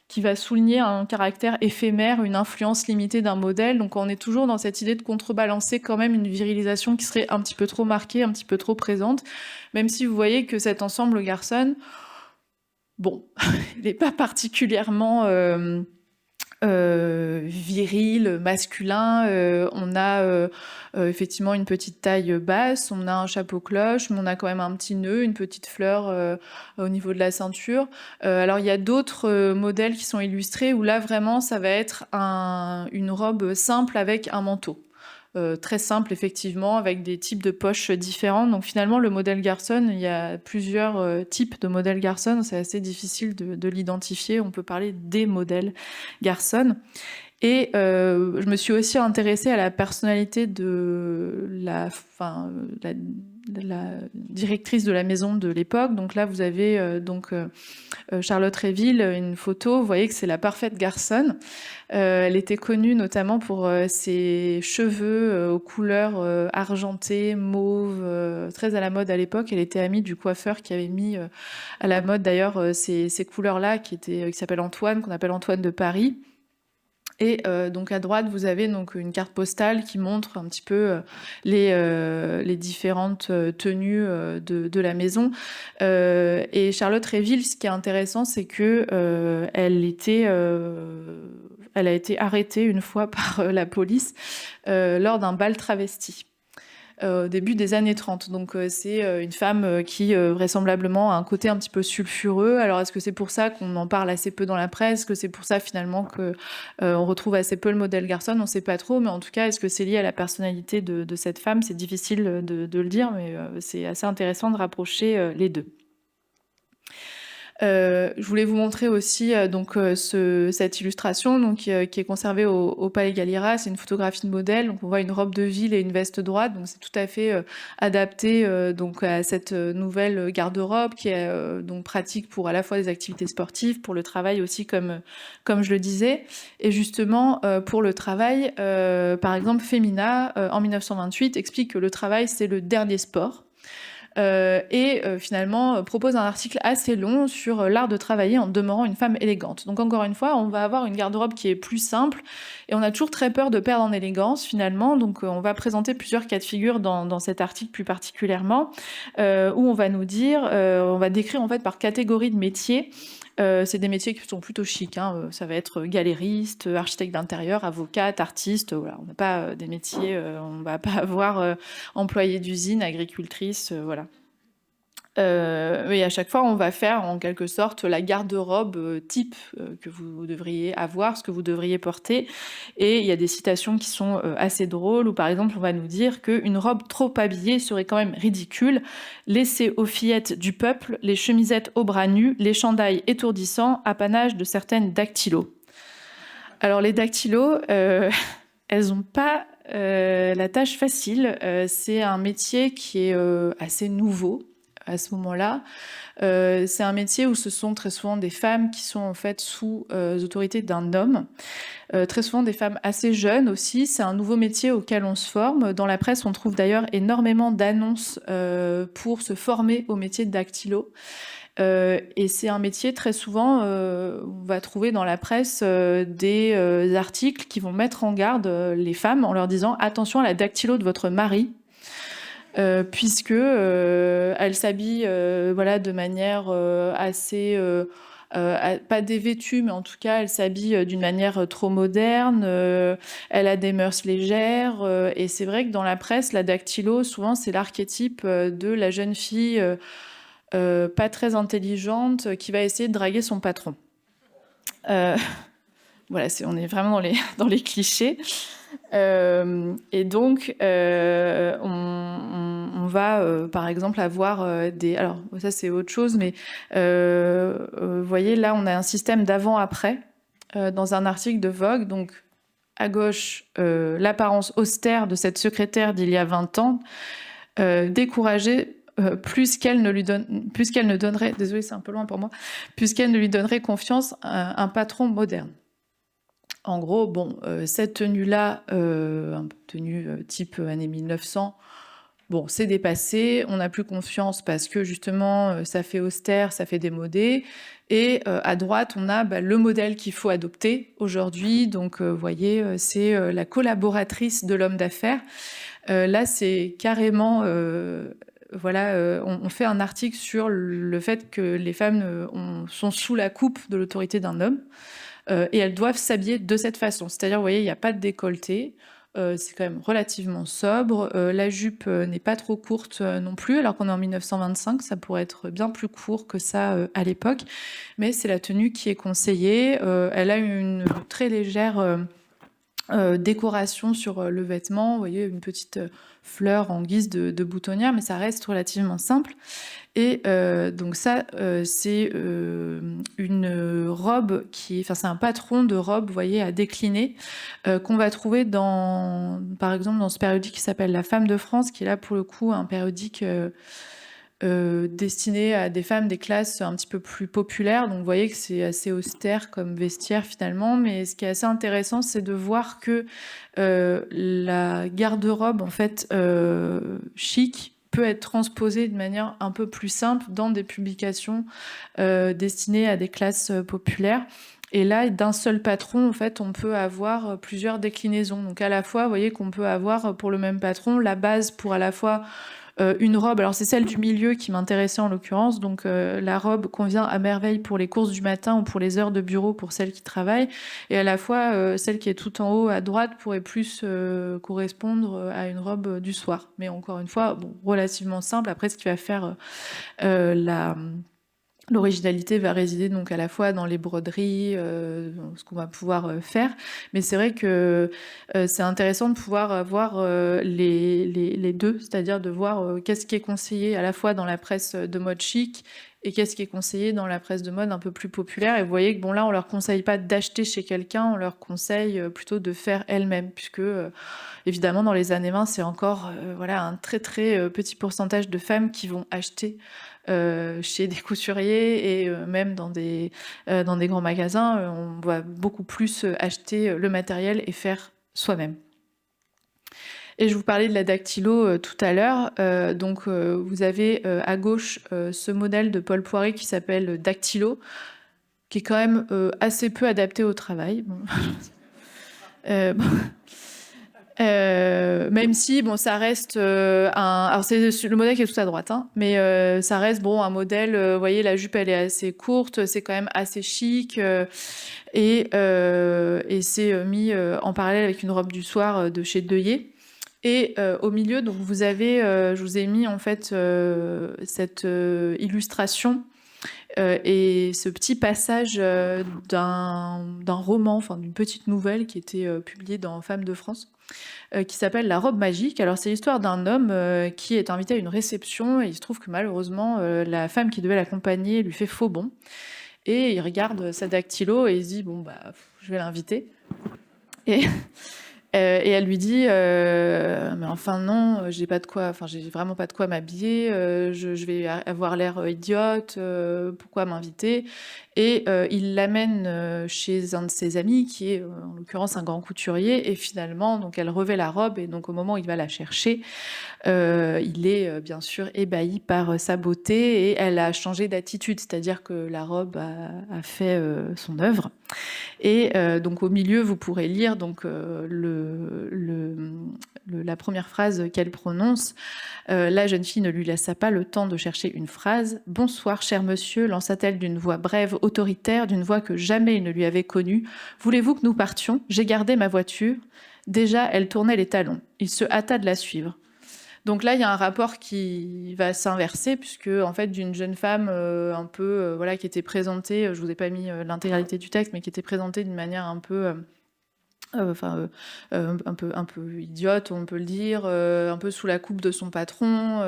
qui va souligner un caractère éphémère, une influence limitée d'un modèle. Donc on est toujours dans cette idée de contrebalancer quand même une virilisation qui serait un petit peu trop marquée, un petit peu trop présente, même si vous voyez que cet ensemble garçonne, il n'est pas particulièrement viril, masculin. On a effectivement une petite taille basse, on a un chapeau cloche, mais on a quand même un petit nœud, une petite fleur au niveau de la ceinture. Alors il y a d'autres modèles qui sont illustrés où là vraiment ça va être une robe simple avec un manteau. Très simple effectivement, avec des types de poches différents. Donc finalement le modèle garçonne, il y a plusieurs types de modèles garçonne, c'est assez difficile de l'identifier, on peut parler des modèles garçonne. Et je me suis aussi intéressée à la personnalité de la directrice de la maison de l'époque. Donc là, vous avez Charlotte Reville, une photo. Vous voyez que c'est la parfaite garçonne. Elle était connue notamment pour ses cheveux aux couleurs argentées, mauves, très à la mode à l'époque. Elle était amie du coiffeur qui avait mis à la mode d'ailleurs ces couleurs-là, qui s'appelle Antoine, qu'on appelle Antoine de Paris. Et donc à droite, vous avez donc une carte postale qui montre un petit peu les différentes tenues de la maison. Et Charlotte Reville, ce qui est intéressant, c'est que elle a été arrêtée une fois par la police lors d'un bal travesti. Au début des années 30. Donc c'est une femme qui vraisemblablement a un côté un petit peu sulfureux. Alors est-ce que c'est pour ça qu'on en parle assez peu dans la presse? Est-ce que c'est pour ça finalement que on retrouve assez peu le modèle garçonne? On ne sait pas trop, mais en tout cas, est-ce que c'est lié à la personnalité de cette femme? C'est difficile de le dire, mais c'est assez intéressant de rapprocher les deux. Je voulais vous montrer aussi cette illustration qui est conservée au Palais Galliera. C'est une photographie de modèle. Donc on voit une robe de ville et une veste droite. Donc c'est tout à fait adapté à cette nouvelle garde-robe qui est donc pratique pour à la fois des activités sportives, pour le travail aussi comme je le disais. Et justement pour le travail, par exemple Femina en 1928 explique que le travail c'est le dernier sport. Finalement propose un article assez long sur l'art de travailler en demeurant une femme élégante. Donc encore une fois, on va avoir une garde-robe qui est plus simple et on a toujours très peur de perdre en élégance finalement. Donc on va présenter plusieurs cas de figure dans cet article plus particulièrement où on va nous dire, on va décrire en fait par catégorie de métiers. C'est des métiers qui sont plutôt chics, hein. Ça va être galériste, architecte d'intérieur, avocate, artiste. Voilà. On n'a pas des métiers, on ne va pas avoir employé d'usine, agricultrice, voilà. Et à chaque fois, on va faire en quelque sorte la garde-robe type que vous devriez avoir, ce que vous devriez porter. Et il y a des citations qui sont assez drôles, où par exemple, on va nous dire qu'une robe trop habillée serait quand même ridicule. Laissez aux fillettes du peuple les chemisettes aux bras nus, les chandails étourdissants, apanage de certaines dactylos. Alors les dactylos, elles n'ont pas la tâche facile. C'est un métier qui est assez nouveau à ce moment-là. C'est un métier où ce sont très souvent des femmes qui sont en fait sous autorité d'un homme. Très souvent des femmes assez jeunes aussi. C'est un nouveau métier auquel on se forme. Dans la presse, on trouve d'ailleurs énormément d'annonces pour se former au métier de dactylo. Et c'est un métier très souvent, on va trouver dans la presse des articles qui vont mettre en garde les femmes en leur disant attention à la dactylo de votre mari. Puisque elle s'habille voilà, de manière assez pas dévêtue, mais en tout cas elle s'habille d'une manière trop moderne, elle a des mœurs légères, et c'est vrai que dans la presse, la dactylo, souvent c'est l'archétype de la jeune fille pas très intelligente qui va essayer de draguer son patron. Voilà, on est vraiment dans les clichés. Et donc, on va, par exemple, avoir des... Alors, ça, c'est autre chose, mais vous voyez, là, on a un système d'avant-après dans un article de Vogue. Donc, à gauche, l'apparence austère de cette secrétaire d'il y a 20 ans, découragée plus qu'elle ne donnerait, désolé, c'est un peu loin pour moi, plus qu'elle ne lui donnerait confiance à un patron moderne. En gros, bon, cette tenue-là, tenue type années 1900, bon, c'est dépassé, on n'a plus confiance parce que justement, ça fait austère, ça fait démodé. Et à droite, on a le modèle qu'il faut adopter aujourd'hui. Donc, vous voyez, c'est la collaboratrice de l'homme d'affaires. Là, c'est carrément... voilà, on fait un article sur le fait que les femmes sont sous la coupe de l'autorité d'un homme. Et elles doivent s'habiller de cette façon. C'est-à-dire, vous voyez, il n'y a pas de décolleté. C'est quand même relativement sobre. La jupe n'est pas trop courte non plus, alors qu'on est en 1925. Ça pourrait être bien plus court que ça à l'époque. Mais c'est la tenue qui est conseillée. Elle a une très légère décoration sur le vêtement. Vous voyez, une petite fleur en guise de boutonnière, mais ça reste relativement simple. Et donc ça, c'est une robe c'est un patron de robe, vous voyez, à décliner, qu'on va trouver par exemple, dans ce périodique qui s'appelle La Femme de France, qui est là pour le coup un périodique destiné à des femmes des classes un petit peu plus populaires. Donc vous voyez que c'est assez austère comme vestiaire finalement, mais ce qui est assez intéressant, c'est de voir que la garde-robe en fait chic peut être transposée de manière un peu plus simple dans des publications destinées à des classes populaires. Et là, d'un seul patron, en fait, on peut avoir plusieurs déclinaisons. Donc à la fois, vous voyez qu'on peut avoir pour le même patron la base pour à la fois une robe, alors c'est celle du milieu qui m'intéressait en l'occurrence, donc la robe convient à merveille pour les courses du matin ou pour les heures de bureau pour celles qui travaillent, et à la fois celle qui est tout en haut à droite pourrait plus correspondre à une robe du soir. Mais encore une fois, bon, relativement simple. Après, ce qui va faire l'originalité va résider donc à la fois dans les broderies, ce qu'on va pouvoir faire, mais c'est vrai que c'est intéressant de pouvoir avoir les deux, c'est-à-dire de voir qu'est-ce qui est conseillé à la fois dans la presse de mode chic et qu'est-ce qui est conseillé dans la presse de mode un peu plus populaire. Et vous voyez que bon là, on leur conseille pas d'acheter chez quelqu'un, on leur conseille plutôt de faire elles-mêmes, puisque évidemment dans les années 20, c'est encore voilà un très très petit pourcentage de femmes qui vont acheter chez des couturiers et même dans des grands magasins, on va beaucoup plus acheter le matériel et faire soi-même. Et je vous parlais de la dactylo tout à l'heure. Donc vous avez à gauche ce modèle de Paul Poiret qui s'appelle Dactylo, qui est quand même assez peu adapté au travail. Bon. Bon. Même si bon, ça reste alors c'est le modèle qui est tout à droite, hein, mais ça reste bon un modèle. Vous voyez, la jupe elle est assez courte, c'est quand même assez chic, et c'est mis en parallèle avec une robe du soir de chez Deuillet. Et au milieu, donc vous avez, je vous ai mis en fait cette illustration et ce petit passage d'un roman, enfin d'une petite nouvelle qui était publiée dans Femmes de France, qui s'appelle La robe magique. Alors c'est l'histoire d'un homme qui est invité à une réception et il se trouve que malheureusement la femme qui devait l'accompagner lui fait faux bond et il regarde sa dactylo et il se dit bon bah je vais l'inviter. Et et elle lui dit mais enfin non, j'ai pas de quoi, enfin j'ai vraiment pas de quoi m'habiller, je vais avoir l'air idiote, pourquoi m'inviter? Et il l'amène chez un de ses amis qui est en l'occurrence un grand couturier et finalement donc elle revêt la robe et donc au moment où il va la chercher, il est bien sûr ébahi par sa beauté et elle a changé d'attitude, c'est-à-dire que la robe a fait son œuvre. Et donc au milieu, vous pourrez lire donc la première phrase qu'elle prononce. La jeune fille ne lui laissa pas le temps de chercher une phrase. Bonsoir, cher monsieur, lança-t-elle d'une voix brève, autoritaire, d'une voix que jamais il ne lui avait connue. Voulez-vous que nous partions? J'ai gardé ma voiture. Déjà, elle tournait les talons. Il se hâta de la suivre. Donc là, il y a un rapport qui va s'inverser, puisque en fait, d'une jeune femme un peu voilà, qui était présentée, je vous ai pas mis l'intégralité du texte, mais qui était présentée d'une manière un peu un peu idiote, on peut le dire, un peu sous la coupe de son patron.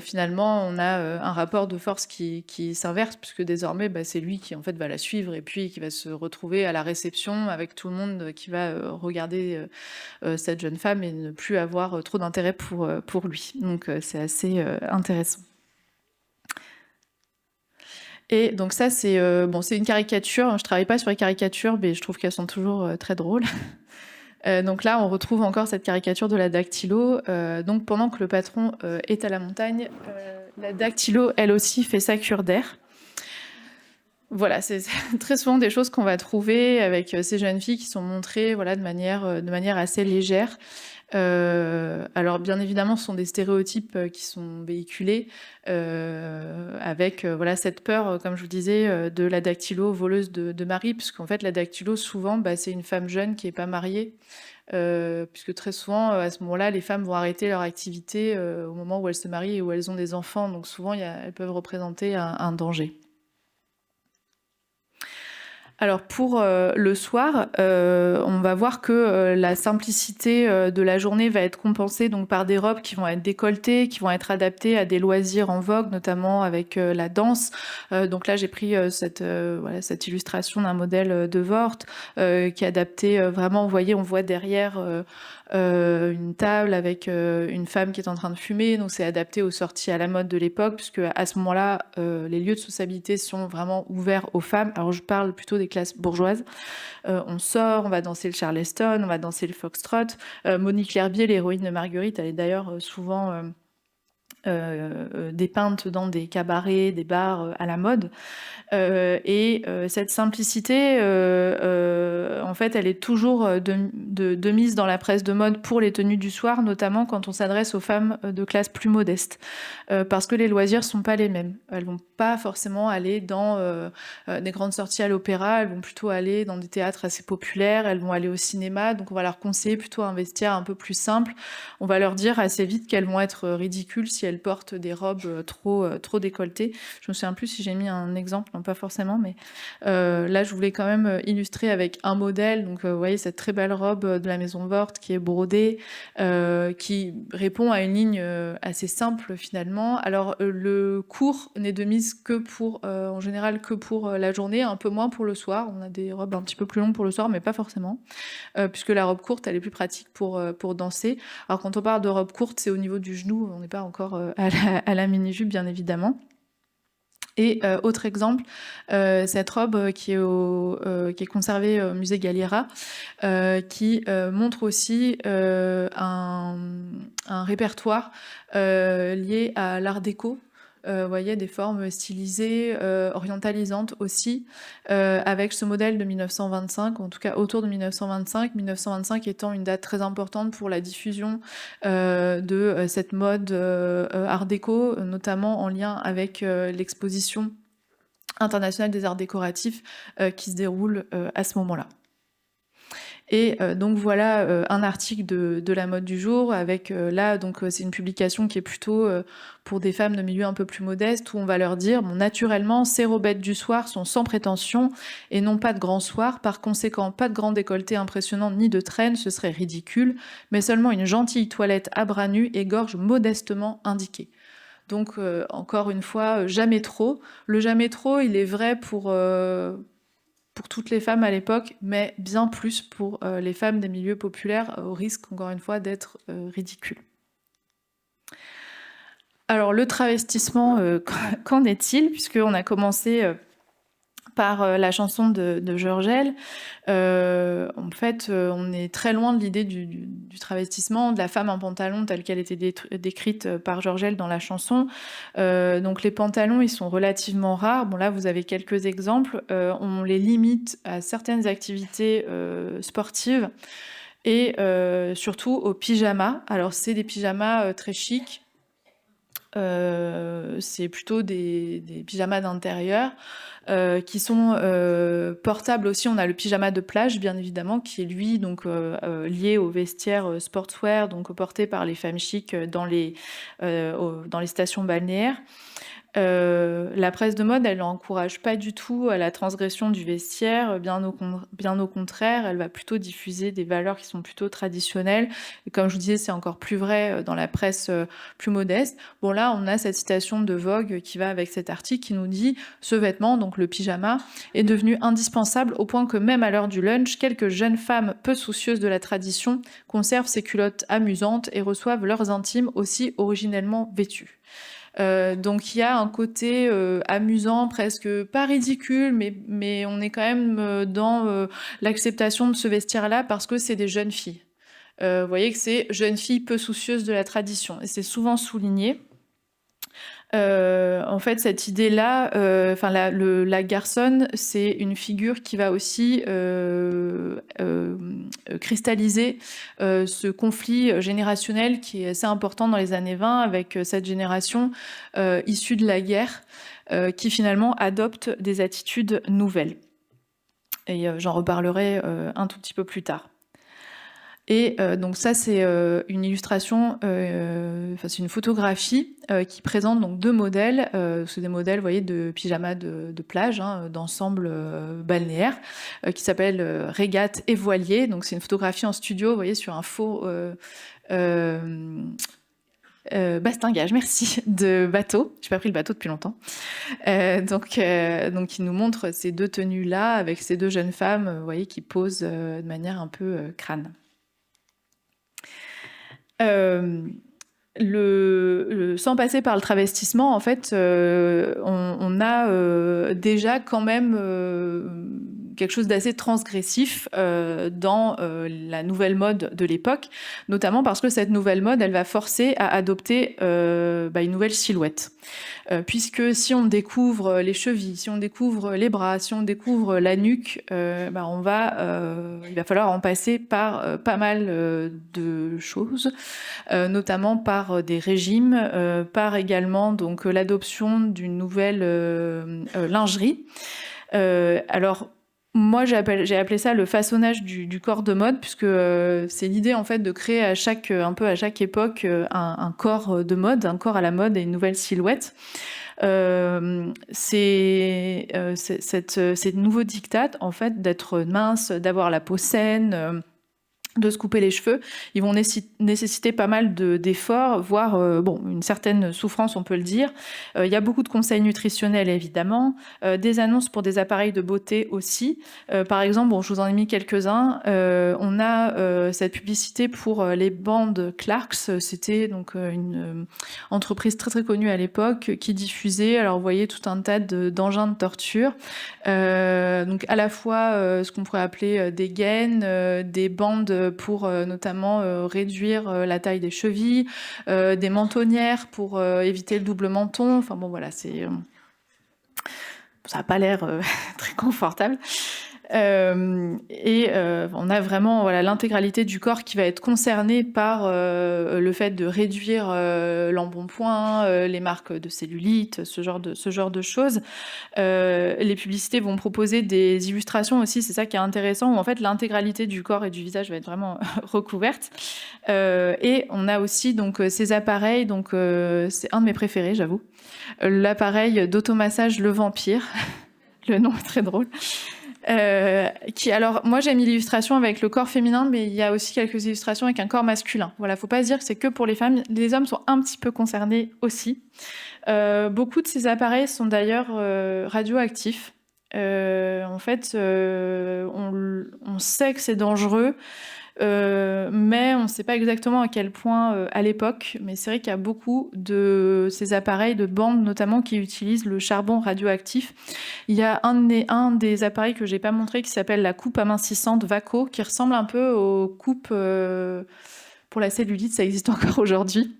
Finalement, on a un rapport de force qui s'inverse, puisque désormais, bah, c'est lui qui en fait va la suivre et puis qui va se retrouver à la réception avec tout le monde qui va regarder cette jeune femme et ne plus avoir trop d'intérêt pour lui. Donc c'est assez intéressant. Et donc ça, c'est bon, c'est une caricature. Je travaille pas sur les caricatures, mais je trouve qu'elles sont toujours très drôles. Donc là, on retrouve encore cette caricature de la dactylo. Donc pendant que le patron est à la montagne, la dactylo, elle aussi, fait sa cure d'air. Voilà, c'est très souvent des choses qu'on va trouver avec ces jeunes filles qui sont montrées voilà, de manière assez légère. Alors bien évidemment, ce sont des stéréotypes qui sont véhiculés avec voilà, cette peur, comme je vous disais, de la dactylo voleuse de mari, puisqu'en fait la dactylo, souvent, bah, c'est une femme jeune qui n'est pas mariée. Puisque très souvent, à ce moment-là, les femmes vont arrêter leur activité au moment où elles se marient et où elles ont des enfants. Donc souvent, elles peuvent représenter un danger. Alors pour le soir, on va voir que la simplicité de la journée va être compensée donc par des robes qui vont être décolletées, qui vont être adaptées à des loisirs en vogue, notamment avec la danse. Donc là, j'ai pris voilà, cette illustration d'un modèle de Vort qui est adapté vraiment, vous voyez, on voit derrière une table avec une femme qui est en train de fumer. Donc c'est adapté aux sorties à la mode de l'époque, puisque à ce moment-là, les lieux de sociabilité sont vraiment ouverts aux femmes. Alors je parle plutôt des classes bourgeoises. On sort, on va danser le Charleston, on va danser le foxtrot. Monique L'Herbier, l'héroïne de Marguerite, elle est d'ailleurs souvent dépeinte dans des cabarets, des bars à la mode. Et cette simplicité, en fait, elle est toujours de mise dans la presse de mode pour les tenues du soir, notamment quand on s'adresse aux femmes de classe plus modeste, parce que les loisirs sont pas les mêmes. Elles vont pas forcément aller dans des grandes sorties à l'opéra, elles vont plutôt aller dans des théâtres assez populaires, elles vont aller au cinéma, donc on va leur conseiller plutôt un vestiaire un peu plus simple. On va leur dire assez vite qu'elles vont être ridicules si elles portent des robes trop décolletées. Je me souviens plus si j'ai mis un exemple, non pas forcément, mais là je voulais quand même illustrer avec un modèle. Donc vous voyez cette très belle robe de la maison Vort qui est brodée, qui répond à une ligne assez simple finalement. Alors le court n'est de mise que pour, en général, que pour la journée, un peu moins pour le soir. On a des robes un petit peu plus longues pour le soir, mais pas forcément, puisque la robe courte, elle est plus pratique pour danser. Alors quand on parle de robe courte, c'est au niveau du genou, on n'est pas encore à la mini-jupe, bien évidemment. Et autre exemple, cette robe qui est conservée au musée Galliera, qui montre aussi un répertoire lié à l'art déco. Vous voyez, des formes stylisées, orientalisantes aussi, avec ce modèle de 1925, en tout cas autour de 1925, 1925 étant une date très importante pour la diffusion de cette mode art déco, notamment en lien avec l'exposition internationale des arts décoratifs qui se déroule à ce moment-là. Et donc voilà un article de la mode du jour avec là donc c'est une publication qui est plutôt pour des femmes de milieu un peu plus modeste où on va leur dire bon, naturellement ces robettes du soir sont sans prétention et non pas de grand soir, par conséquent pas de grand décolleté impressionnant ni de traîne, ce serait ridicule, mais seulement une gentille toilette à bras nus et gorge modestement indiquée. Donc encore une fois, jamais trop. Le jamais trop, il est vrai pour toutes les femmes à l'époque, mais bien plus pour les femmes des milieux populaires, au risque, encore une fois, d'être ridicules. Alors, le travestissement, qu'en est-il? Puisqu'on a commencé par la chanson de Georgel. En fait, on est très loin de l'idée du travestissement, de la femme en pantalon telle qu'elle était décrite par Georgel dans la chanson. Donc les pantalons, ils sont relativement rares. Bon là, vous avez quelques exemples. On les limite à certaines activités sportives et surtout aux pyjamas. Alors c'est des pyjamas très chics. C'est plutôt des pyjamas d'intérieur qui sont portables aussi. On a le pyjama de plage, bien évidemment, qui est lui donc lié au vestiaire sportswear, donc porté par les femmes chics dans les stations balnéaires. La presse de mode, elle n'encourage pas du tout à la transgression du vestiaire, bien au contraire, elle va plutôt diffuser des valeurs qui sont plutôt traditionnelles. Et comme je vous disais, c'est encore plus vrai dans la presse plus modeste. Bon là, on a cette citation de Vogue qui va avec cet article qui nous dit « Ce vêtement, donc le pyjama, est devenu indispensable au point que même à l'heure du lunch, quelques jeunes femmes peu soucieuses de la tradition conservent ces culottes amusantes et reçoivent leurs intimes aussi originellement vêtues. » Donc il y a un côté amusant, presque pas ridicule, mais on est quand même dans l'acceptation de ce vestiaire-là parce que c'est des jeunes filles. Vous voyez que c'est jeunes filles peu soucieuses de la tradition, et c'est souvent souligné. En fait, cette idée-là, la garçonne, c'est une figure qui va aussi cristalliser ce conflit générationnel qui est assez important dans les années 20 avec cette génération issue de la guerre qui finalement adopte des attitudes nouvelles. Et j'en reparlerai un tout petit peu plus tard. Et donc ça, c'est une illustration, c'est une photographie qui présente donc deux modèles. C'est des modèles, vous voyez, de pyjama de plage, hein, d'ensemble balnéaire, qui s'appelle Régate et Voilier. Donc c'est une photographie en studio, vous voyez, sur un faux bastingage, merci, de bateau. J'ai pas pris le bateau depuis longtemps. Donc il nous montre ces deux tenues-là avec ces deux jeunes femmes, vous voyez, qui posent de manière un peu crâne. Sans passer par le travestissement, en fait, on a déjà quand même quelque chose d'assez transgressif dans la nouvelle mode de l'époque, notamment parce que cette nouvelle mode, elle va forcer à adopter une nouvelle silhouette. Puisque si on découvre les chevilles, si on découvre les bras, si on découvre la nuque, il va falloir en passer par pas mal de choses, notamment par des régimes, par également donc l'adoption d'une nouvelle lingerie. Alors moi, j'ai appelé ça le façonnage du corps de mode, puisque c'est l'idée en fait de créer à chaque époque un corps de mode, un corps à la mode et une nouvelle silhouette. C'est nouveau diktat en fait d'être mince, d'avoir la peau saine. De se couper les cheveux, ils vont nécessiter pas mal d'efforts, voire une certaine souffrance, on peut le dire. Il y a beaucoup de conseils nutritionnels, évidemment, des annonces pour des appareils de beauté aussi. Par exemple, je vous en ai mis quelques-uns. On a cette publicité pour les bandes Clarks. C'était donc une entreprise très très connue à l'époque qui diffusait, alors vous voyez, tout un tas d'engins de torture. Donc à la fois ce qu'on pourrait appeler des gaines, des bandes pour notamment réduire la taille des chevilles, des mentonnières pour éviter le double menton. Enfin bon, voilà, ça n'a pas l'air très confortable. On a vraiment voilà, l'intégralité du corps qui va être concernée par le fait de réduire l'embonpoint, les marques de cellulite, ce genre de choses. Les publicités vont proposer des illustrations aussi, c'est ça qui est intéressant, où en fait l'intégralité du corps et du visage va être vraiment recouverte. Et on a aussi donc ces appareils, donc c'est un de mes préférés, j'avoue. L'appareil d'automassage Le Vampire. Le nom est très drôle. Alors, moi j'ai mis l'illustration avec le corps féminin, mais il y a aussi quelques illustrations avec un corps masculin. Voilà, faut pas se dire que c'est que pour les femmes. Les hommes sont un petit peu concernés aussi. Beaucoup de ces appareils sont d'ailleurs radioactifs. En fait, on sait que c'est dangereux. Mais on ne sait pas exactement à quel point à l'époque, mais c'est vrai qu'il y a beaucoup de ces appareils de bande notamment qui utilisent le charbon radioactif. Il y a un des appareils que j'ai pas montré qui s'appelle la coupe amincissante Vaco, qui ressemble un peu aux coupes pour la cellulite, ça existe encore aujourd'hui.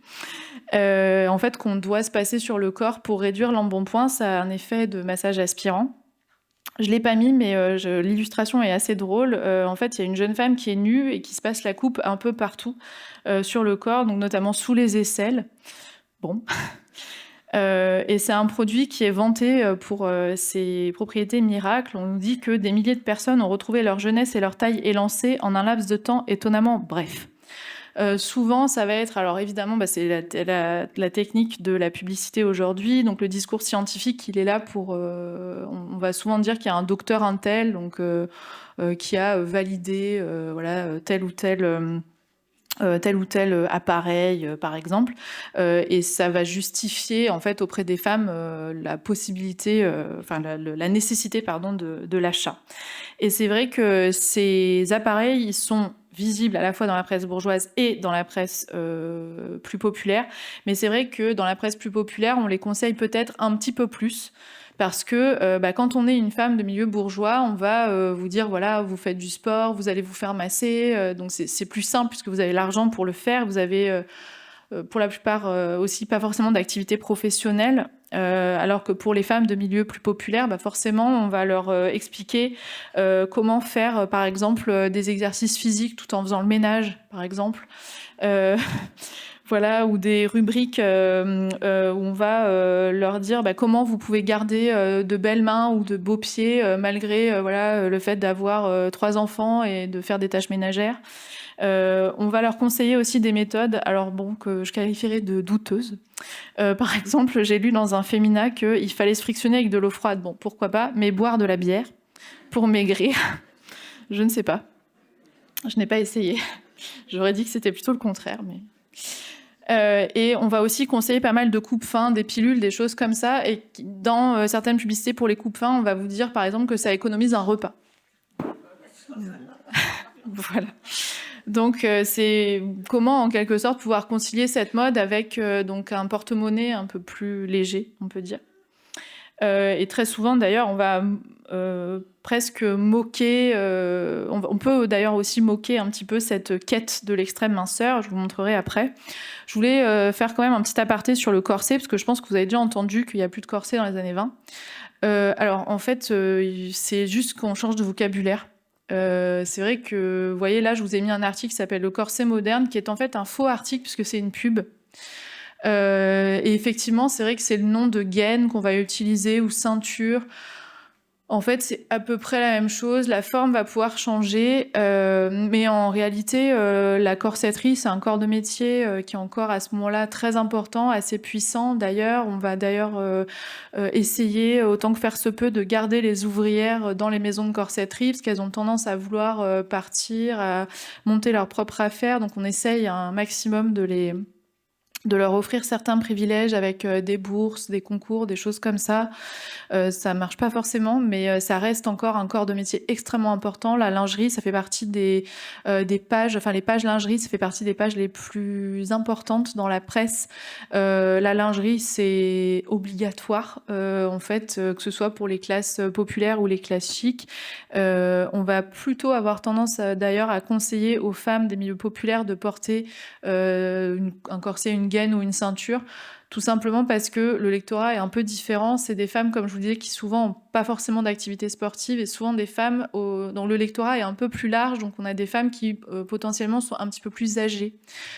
En fait, qu'on doit se passer sur le corps pour réduire l'embonpoint, ça a un effet de massage aspirant. Je l'ai pas mis, mais l'illustration est assez drôle. En fait, il y a une jeune femme qui est nue et qui se passe la coupe un peu partout sur le corps, donc notamment sous les aisselles. Bon. Et c'est un produit qui est vanté pour ses propriétés miracles. On nous dit que des milliers de personnes ont retrouvé leur jeunesse et leur taille élancée en un laps de temps étonnamment bref. Souvent, ça va être, alors évidemment, c'est la technique de la publicité aujourd'hui. Donc le discours scientifique, il est là pour. On va souvent dire qu'il y a un docteur intel, donc qui a validé, voilà, tel ou tel appareil, par exemple, et ça va justifier en fait auprès des femmes la possibilité, enfin la nécessité, pardon, de l'achat. Et c'est vrai que ces appareils, ils sont visibles à la fois dans la presse bourgeoise et dans la presse plus populaire. Mais c'est vrai que dans la presse plus populaire, on les conseille peut-être un petit peu plus. Parce que quand on est une femme de milieu bourgeois, on va vous dire, voilà, vous faites du sport, vous allez vous faire masser. Donc c'est plus simple puisque vous avez l'argent pour le faire. Vous avez pour la plupart aussi pas forcément d'activité professionnelle. Alors que pour les femmes de milieu plus populaire, forcément, on va leur expliquer comment faire, par exemple, des exercices physiques tout en faisant le ménage, par exemple. Voilà, ou des rubriques où on va leur dire comment vous pouvez garder de belles mains ou de beaux pieds malgré voilà, le fait d'avoir 3 enfants et de faire des tâches ménagères. On va leur conseiller aussi des méthodes, alors bon, que je qualifierais de douteuses. Par exemple, j'ai lu dans un féminin qu'il fallait se frictionner avec de l'eau froide. Bon, pourquoi pas, mais boire de la bière pour maigrir, je ne sais pas. Je n'ai pas essayé. J'aurais dit que c'était plutôt le contraire, mais... et on va aussi conseiller pas mal de coupes-fins, des pilules, des choses comme ça. Et dans certaines publicités pour les coupes-fins, on va vous dire par exemple que ça économise un repas. Voilà. Donc c'est comment en quelque sorte pouvoir concilier cette mode avec donc un porte-monnaie un peu plus léger, on peut dire. Et très souvent d'ailleurs on va presque moquer, on peut d'ailleurs aussi moquer un petit peu cette quête de l'extrême minceur, je vous montrerai après. Je voulais faire quand même un petit aparté sur le corset, parce que je pense que vous avez déjà entendu qu'il n'y a plus de corset dans les années 20. Alors en fait, c'est juste qu'on change de vocabulaire. C'est vrai que, vous voyez là, je vous ai mis un article qui s'appelle Le corset moderne, qui est en fait un faux article, puisque c'est une pub. Et effectivement, c'est vrai que c'est le nom de gaine qu'on va utiliser, ou ceinture. En fait, c'est à peu près la même chose. La forme va pouvoir changer, mais en réalité, la corsetterie, c'est un corps de métier qui est encore à ce moment-là très important, assez puissant. D'ailleurs, on va essayer, autant que faire se peut, de garder les ouvrières dans les maisons de corsetterie, parce qu'elles ont tendance à vouloir partir, à monter leurs propres affaires. Donc on essaye un maximum de leur offrir certains privilèges avec des bourses, des concours, des choses comme ça. Ça marche pas forcément, mais ça reste encore un corps de métier extrêmement important. La lingerie, ça fait partie des pages, enfin les pages lingerie, ça fait partie des pages les plus importantes dans la presse. La lingerie, c'est obligatoire, en fait, que ce soit pour les classes populaires ou les classes chics. On va plutôt avoir tendance d'ailleurs à conseiller aux femmes des milieux populaires de porter un corset, une gaine gaine ou une ceinture, tout simplement parce que le lectorat est un peu différent. C'est des femmes, comme je vous disais, qui souvent n'ont pas forcément d'activité sportive et souvent des femmes dont le lectorat est un peu plus large. Donc on a des femmes qui potentiellement sont un petit peu plus âgées,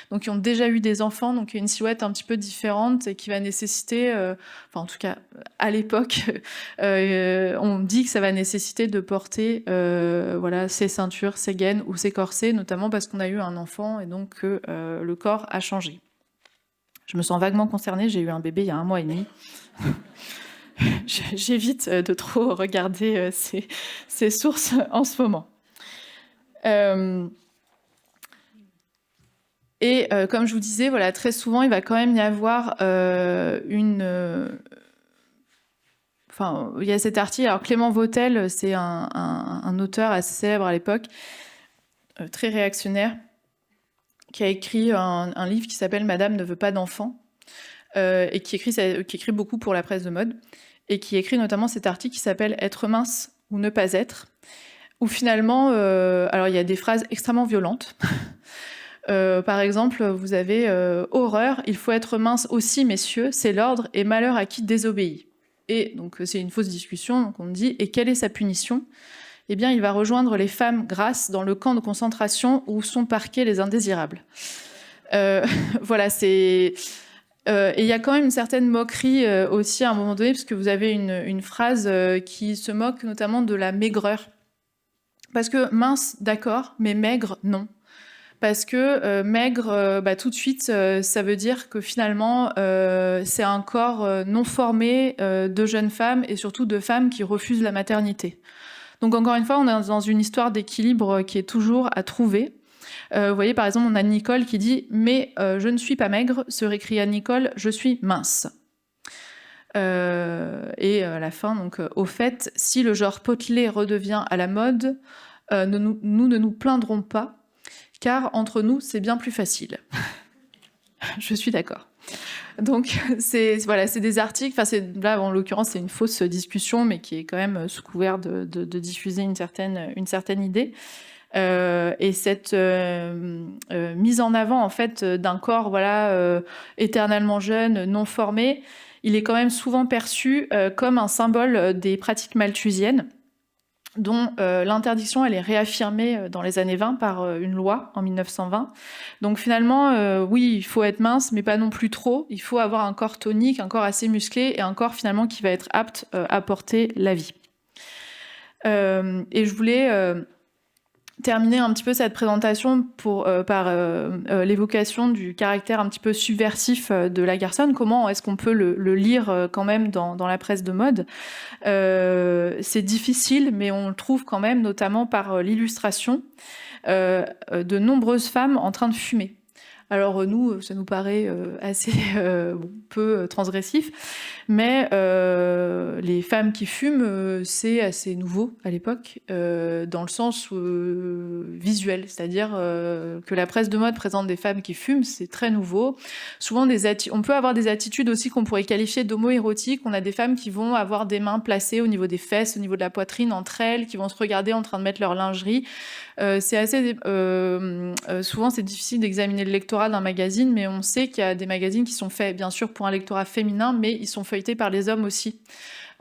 donc qui ont déjà eu des enfants, donc il y a une silhouette un petit peu différente et qui va nécessiter, enfin en tout cas à l'époque, on dit que ça va nécessiter de porter voilà, ses ceintures, ses gaines ou ses corsets, notamment parce qu'on a eu un enfant et donc que le corps a changé. Je me sens vaguement concernée, j'ai eu un bébé il y a 1 mois et demi. J'évite de trop regarder ces sources en ce moment. Comme je vous disais, voilà, très souvent, il va quand même y avoir Enfin, il y a cet article. Alors, Clément Vautel, c'est un auteur assez célèbre à l'époque, très réactionnaire, qui a écrit un livre qui s'appelle « Madame ne veut pas d'enfants ». Et qui écrit beaucoup pour la presse de mode, et qui écrit notamment cet article qui s'appelle « Être mince ou ne pas être », où finalement, alors il y a des phrases extrêmement violentes. Par exemple, vous avez « Horreur, il faut être mince aussi, messieurs, c'est l'ordre, et malheur à qui désobéit ». Et donc c'est une fausse discussion, donc on dit « Et quelle est sa punition ?» Eh bien, il va rejoindre les femmes grasses dans le camp de concentration où sont parqués les indésirables. Voilà, c'est... Et il y a quand même une certaine moquerie aussi à un moment donné, parce que vous avez une phrase qui se moque notamment de la maigreur. Parce que mince, d'accord, mais maigre, non. Parce que maigre, tout de suite, ça veut dire que finalement, c'est un corps non formé de jeunes femmes, et surtout de femmes qui refusent la maternité. Donc encore une fois, on est dans une histoire d'équilibre qui est toujours à trouver. Vous voyez, par exemple, on a Nicole qui dit « Mais je ne suis pas maigre », se récria Nicole, « je suis mince ». Et à la fin, donc, au fait, si le genre potelé redevient à la mode, nous ne nous plaindrons pas, car entre nous, c'est bien plus facile. Je suis d'accord. Donc, c'est des articles, là, en l'occurrence, c'est une fausse discussion, mais qui est quand même sous couvert de diffuser une certaine idée. Et cette mise en avant en fait d'un corps éternellement jeune, non formé, il est quand même souvent perçu comme un symbole des pratiques malthusiennes, dont l'interdiction elle est réaffirmée dans les années 20 par une loi en 1920. Donc finalement, oui, il faut être mince, mais pas non plus trop. Il faut avoir un corps tonique, un corps assez musclé, et un corps finalement qui va être apte à porter la vie. Et je voulais terminer un petit peu cette présentation par l'évocation du caractère un petit peu subversif de Lagarson. Comment est-ce qu'on peut le lire quand même dans la presse de mode ? C'est difficile, mais on le trouve quand même, notamment par l'illustration de nombreuses femmes en train de fumer. Alors nous, ça nous paraît assez peu transgressif, mais les femmes qui fument, c'est assez nouveau à l'époque, dans le sens visuel, c'est-à-dire que la presse de mode présente des femmes qui fument, c'est très nouveau. Souvent, on peut avoir des attitudes aussi qu'on pourrait qualifier d'homo-érotiques. On a des femmes qui vont avoir des mains placées au niveau des fesses, au niveau de la poitrine, entre elles, qui vont se regarder en train de mettre leur lingerie. C'est assez... souvent, c'est difficile d'examiner le lectorat d'un magazine, mais on sait qu'il y a des magazines qui sont faits, bien sûr, pour un lectorat féminin, mais ils sont feuilletés par les hommes aussi.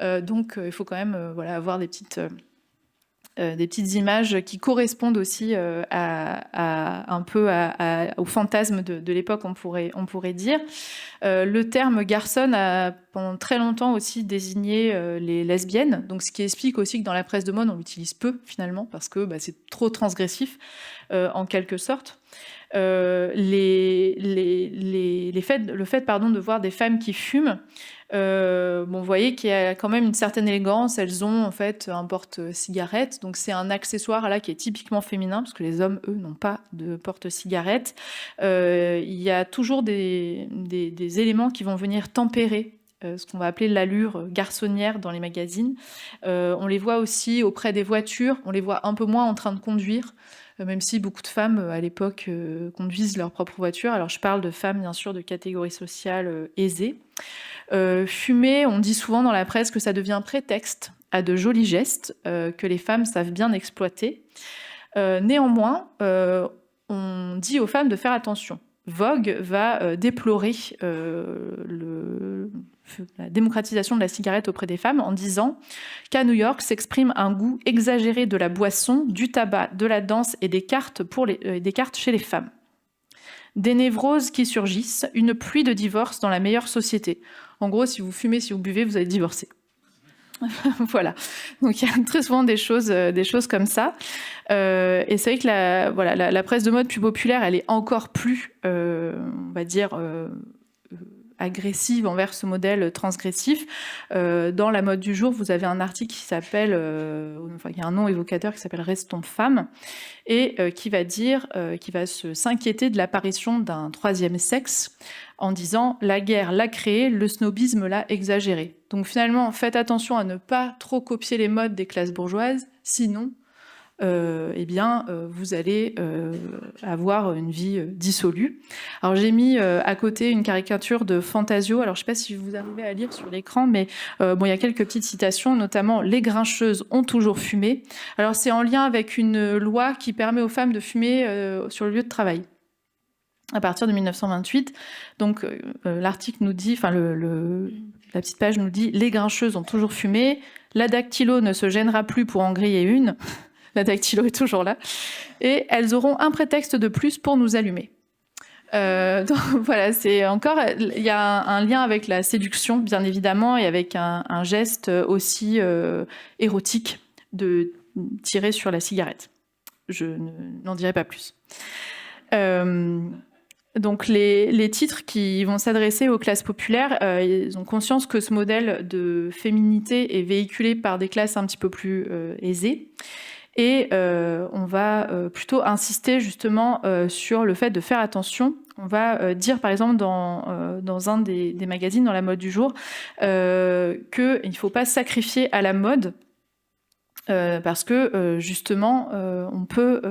Donc, il faut quand même avoir des petites images qui correspondent aussi un peu au fantasme de l'époque, on pourrait dire. Le terme garçonne a pendant très longtemps aussi désigné les lesbiennes, donc ce qui explique aussi que dans la presse de mode on l'utilise peu finalement parce que c'est trop transgressif en quelque sorte. Le fait de voir des femmes qui fument, vous voyez qu'il y a quand même une certaine élégance. Elles ont en fait un porte-cigarette, donc c'est un accessoire là qui est typiquement féminin parce que les hommes eux n'ont pas de porte-cigarette. Il y a toujours des éléments qui vont venir tempérer ce qu'on va appeler l'allure garçonnière dans les magazines. On les voit aussi auprès des voitures, on les voit un peu moins en train de conduire, même si beaucoup de femmes à l'époque conduisent leur propre voiture. Alors je parle de femmes bien sûr de catégorie sociale aisée. Fumer, on dit souvent dans la presse que ça devient prétexte à de jolis gestes que les femmes savent bien exploiter. Néanmoins, on dit aux femmes de faire attention. Vogue va déplorer la démocratisation de la cigarette auprès des femmes en disant qu'à New York s'exprime un goût exagéré de la boisson, du tabac, de la danse et des cartes chez les femmes. Des névroses qui surgissent, une pluie de divorces dans la meilleure société. En gros, si vous fumez, si vous buvez, vous allez divorcer. Voilà. Donc il y a très souvent des choses comme ça. Et c'est vrai que la presse de mode plus populaire, elle est encore plus, on va dire, agressive envers ce modèle transgressif. Dans la mode du jour, vous avez un article qui s'appelle, il y a un nom évocateur qui s'appelle Restons femmes, et qui va s'inquiéter de l'apparition d'un troisième sexe en disant la guerre l'a créé, le snobisme l'a exagéré. Donc finalement, faites attention à ne pas trop copier les modes des classes bourgeoises, sinon vous allez avoir une vie dissolue. Alors j'ai mis à côté une caricature de Fantasio. Alors je ne sais pas si vous arrivez à lire sur l'écran, mais il y a quelques petites citations, notamment « Les grincheuses ont toujours fumé ». Alors c'est en lien avec une loi qui permet aux femmes de fumer sur le lieu de travail à partir de 1928. Donc l'article nous dit, la petite page nous dit « Les grincheuses ont toujours fumé, la dactylo ne se gênera plus pour en griller une ». La dactylo est toujours là. Et elles auront un prétexte de plus pour nous allumer. Donc voilà, il y a un lien avec la séduction, bien évidemment, et avec un geste aussi érotique de tirer sur la cigarette. Je n'en dirai pas plus. Donc les titres qui vont s'adresser aux classes populaires, ils ont conscience que ce modèle de féminité est véhiculé par des classes un petit peu plus aisées. Et on va plutôt insister justement sur le fait de faire attention. On va dire par exemple dans un des magazines, dans la mode du jour, qu'il ne faut pas sacrifier à la mode, parce que justement on peut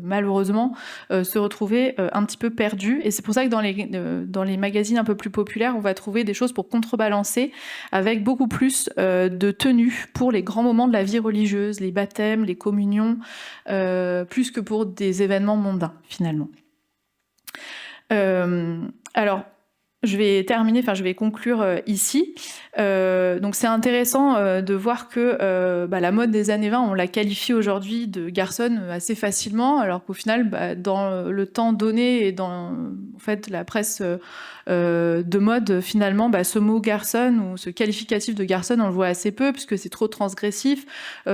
malheureusement se retrouver un petit peu perdu, et c'est pour ça que dans les magazines un peu plus populaires on va trouver des choses pour contrebalancer, avec beaucoup plus de tenues pour les grands moments de la vie religieuse, les baptêmes, les communions, plus que pour des événements mondains finalement. Alors je vais conclure ici. Donc c'est intéressant de voir que la mode des années 20, on la qualifie aujourd'hui de garçonne assez facilement, alors qu'au final, dans le temps donné et dans la presse de mode, finalement, ce mot garçonne ou ce qualificatif de garçonne, on le voit assez peu, puisque c'est trop transgressif.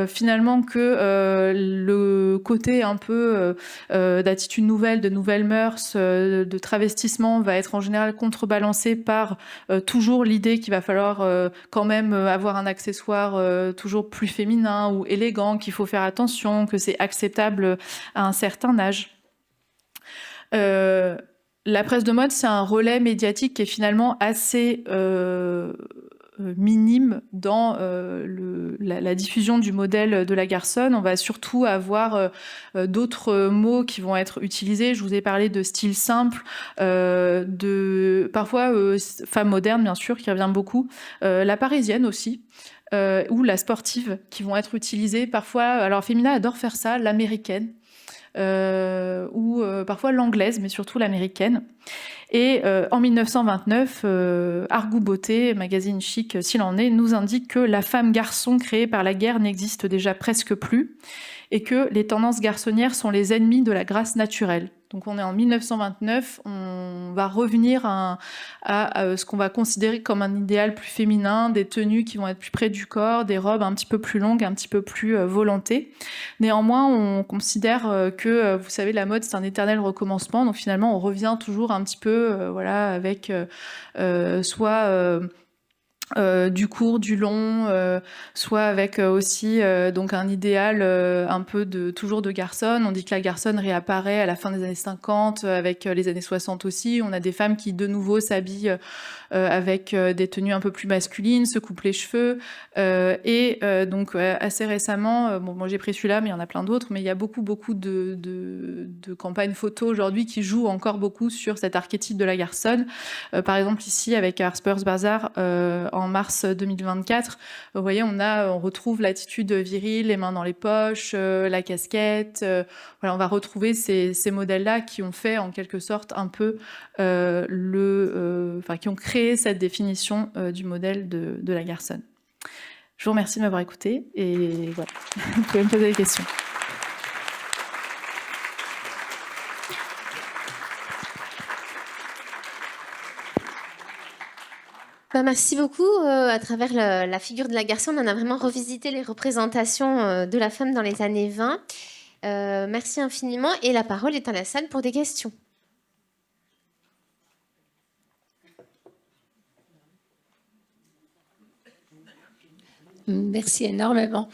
Finalement, que le côté un peu d'attitude nouvelle, de nouvelles mœurs, de travestissement va être en général contrebalancé par toujours l'idée qu'il va falloir quand même avoir un accessoire toujours plus féminin ou élégant, qu'il faut faire attention, que c'est acceptable à un certain âge. La presse de mode, c'est un relais médiatique qui est finalement assez minime dans la diffusion du modèle de la garçonne. On va surtout avoir d'autres mots qui vont être utilisés. Je vous ai parlé de style simple, de parfois femme moderne, bien sûr, qui revient beaucoup, la parisienne aussi, ou la sportive, qui vont être utilisées parfois. Alors Femina adore faire ça, l'américaine, ou parfois l'anglaise, mais surtout l'américaine. Et en 1929, Argout Beauté, magazine chic s'il en est, nous indique que la femme-garçon créée par la guerre n'existe déjà presque plus, et que les tendances garçonnières sont les ennemis de la grâce naturelle. Donc on est en 1929, on va revenir à ce qu'on va considérer comme un idéal plus féminin, des tenues qui vont être plus près du corps, des robes un petit peu plus longues, un petit peu plus volantées. Néanmoins, on considère que, vous savez, la mode, c'est un éternel recommencement. Donc finalement, on revient toujours un petit peu avec soit du court, du long, soit avec aussi donc un idéal un peu toujours de garçonne. On dit que la garçonne réapparaît à la fin des années 50, avec les années 60 aussi. On a des femmes qui de nouveau s'habillent avec des tenues un peu plus masculines, se coupent les cheveux. Donc assez récemment, moi j'ai pris celui-là, mais il y en a plein d'autres, mais il y a beaucoup de campagnes photos aujourd'hui qui jouent encore beaucoup sur cet archétype de la garçonne. Par exemple ici avec Harper's Bazaar, en mars 2024. Vous voyez, on retrouve l'attitude virile, les mains dans les poches, la casquette. Voilà, on va retrouver ces modèles-là qui ont fait en quelque sorte un peu qui ont créé cette définition du modèle de la garçonne. Je vous remercie de m'avoir écouté et voilà, vous pouvez me poser des questions. Merci beaucoup. À travers la figure de la garçonne, on a vraiment revisité les représentations de la femme dans les années 20. Merci infiniment. Et la parole est à la salle pour des questions. Merci énormément.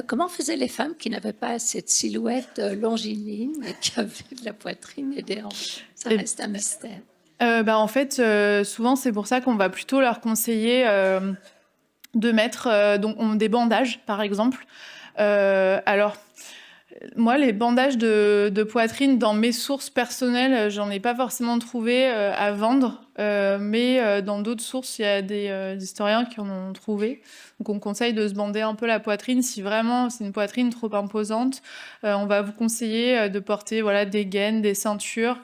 Comment faisaient les femmes qui n'avaient pas cette silhouette longiligne et qui avaient de la poitrine et des hanches? Ça reste un mystère. En fait, souvent, c'est pour ça qu'on va plutôt leur conseiller de mettre des bandages, par exemple. Alors, moi, les bandages de poitrine, dans mes sources personnelles, j'en ai pas forcément trouvé à vendre, mais dans d'autres sources, il y a des historiens qui en ont trouvé. Donc, on conseille de se bander un peu la poitrine. Si vraiment c'est une poitrine trop imposante, on va vous conseiller de porter des gaines, des ceintures.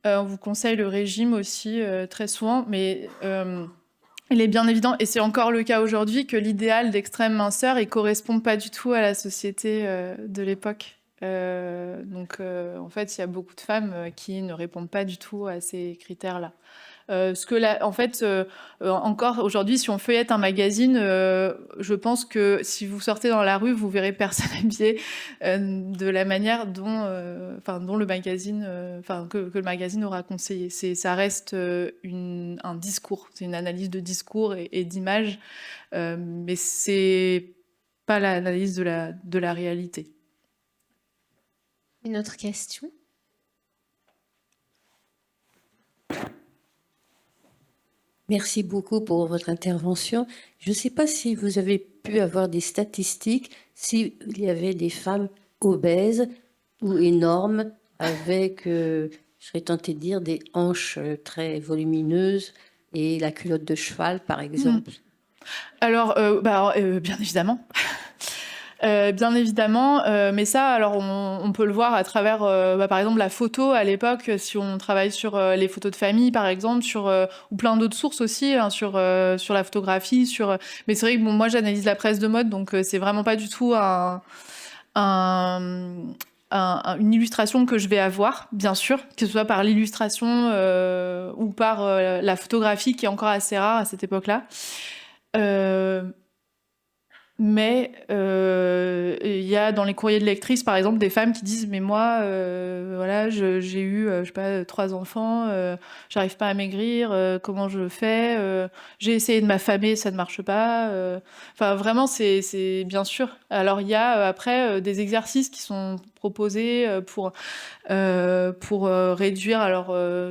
On vous conseille le régime aussi très souvent, mais il est bien évident, et c'est encore le cas aujourd'hui, que l'idéal d'extrême minceur, il correspond pas du tout à la société de l'époque. En fait, il y a beaucoup de femmes qui ne répondent pas du tout à ces critères-là. Encore aujourd'hui, si on feuillette un magazine, je pense que si vous sortez dans la rue, vous verrez personne habillé de la manière dont le magazine, que le magazine aura conseillé. Ça reste un discours, c'est une analyse de discours et d'image, mais c'est pas l'analyse de la réalité. Une autre question? Merci beaucoup pour votre intervention. Je ne sais pas si vous avez pu avoir des statistiques, s'il y avait des femmes obèses ou énormes avec, je serais tentée de dire, des hanches très volumineuses et la culotte de cheval, par exemple. Alors, bien évidemment. Bien évidemment, mais ça, alors on peut le voir à travers, par exemple, la photo à l'époque, si on travaille sur les photos de famille, par exemple, ou plein d'autres sources aussi, hein, sur la photographie, mais c'est vrai que moi j'analyse la presse de mode, donc c'est vraiment pas du tout une illustration que je vais avoir, bien sûr, que ce soit par l'illustration ou par la photographie, qui est encore assez rare à cette époque-là. Mais il y a dans les courriers de lectrices, par exemple, des femmes qui disent « Mais moi, j'ai eu, 3 enfants, j'arrive pas à maigrir, comment je fais j'ai essayé de m'affamer, ça ne marche pas. » Enfin, vraiment, c'est bien sûr. Alors, il y a après des exercices qui sont proposés pour réduire,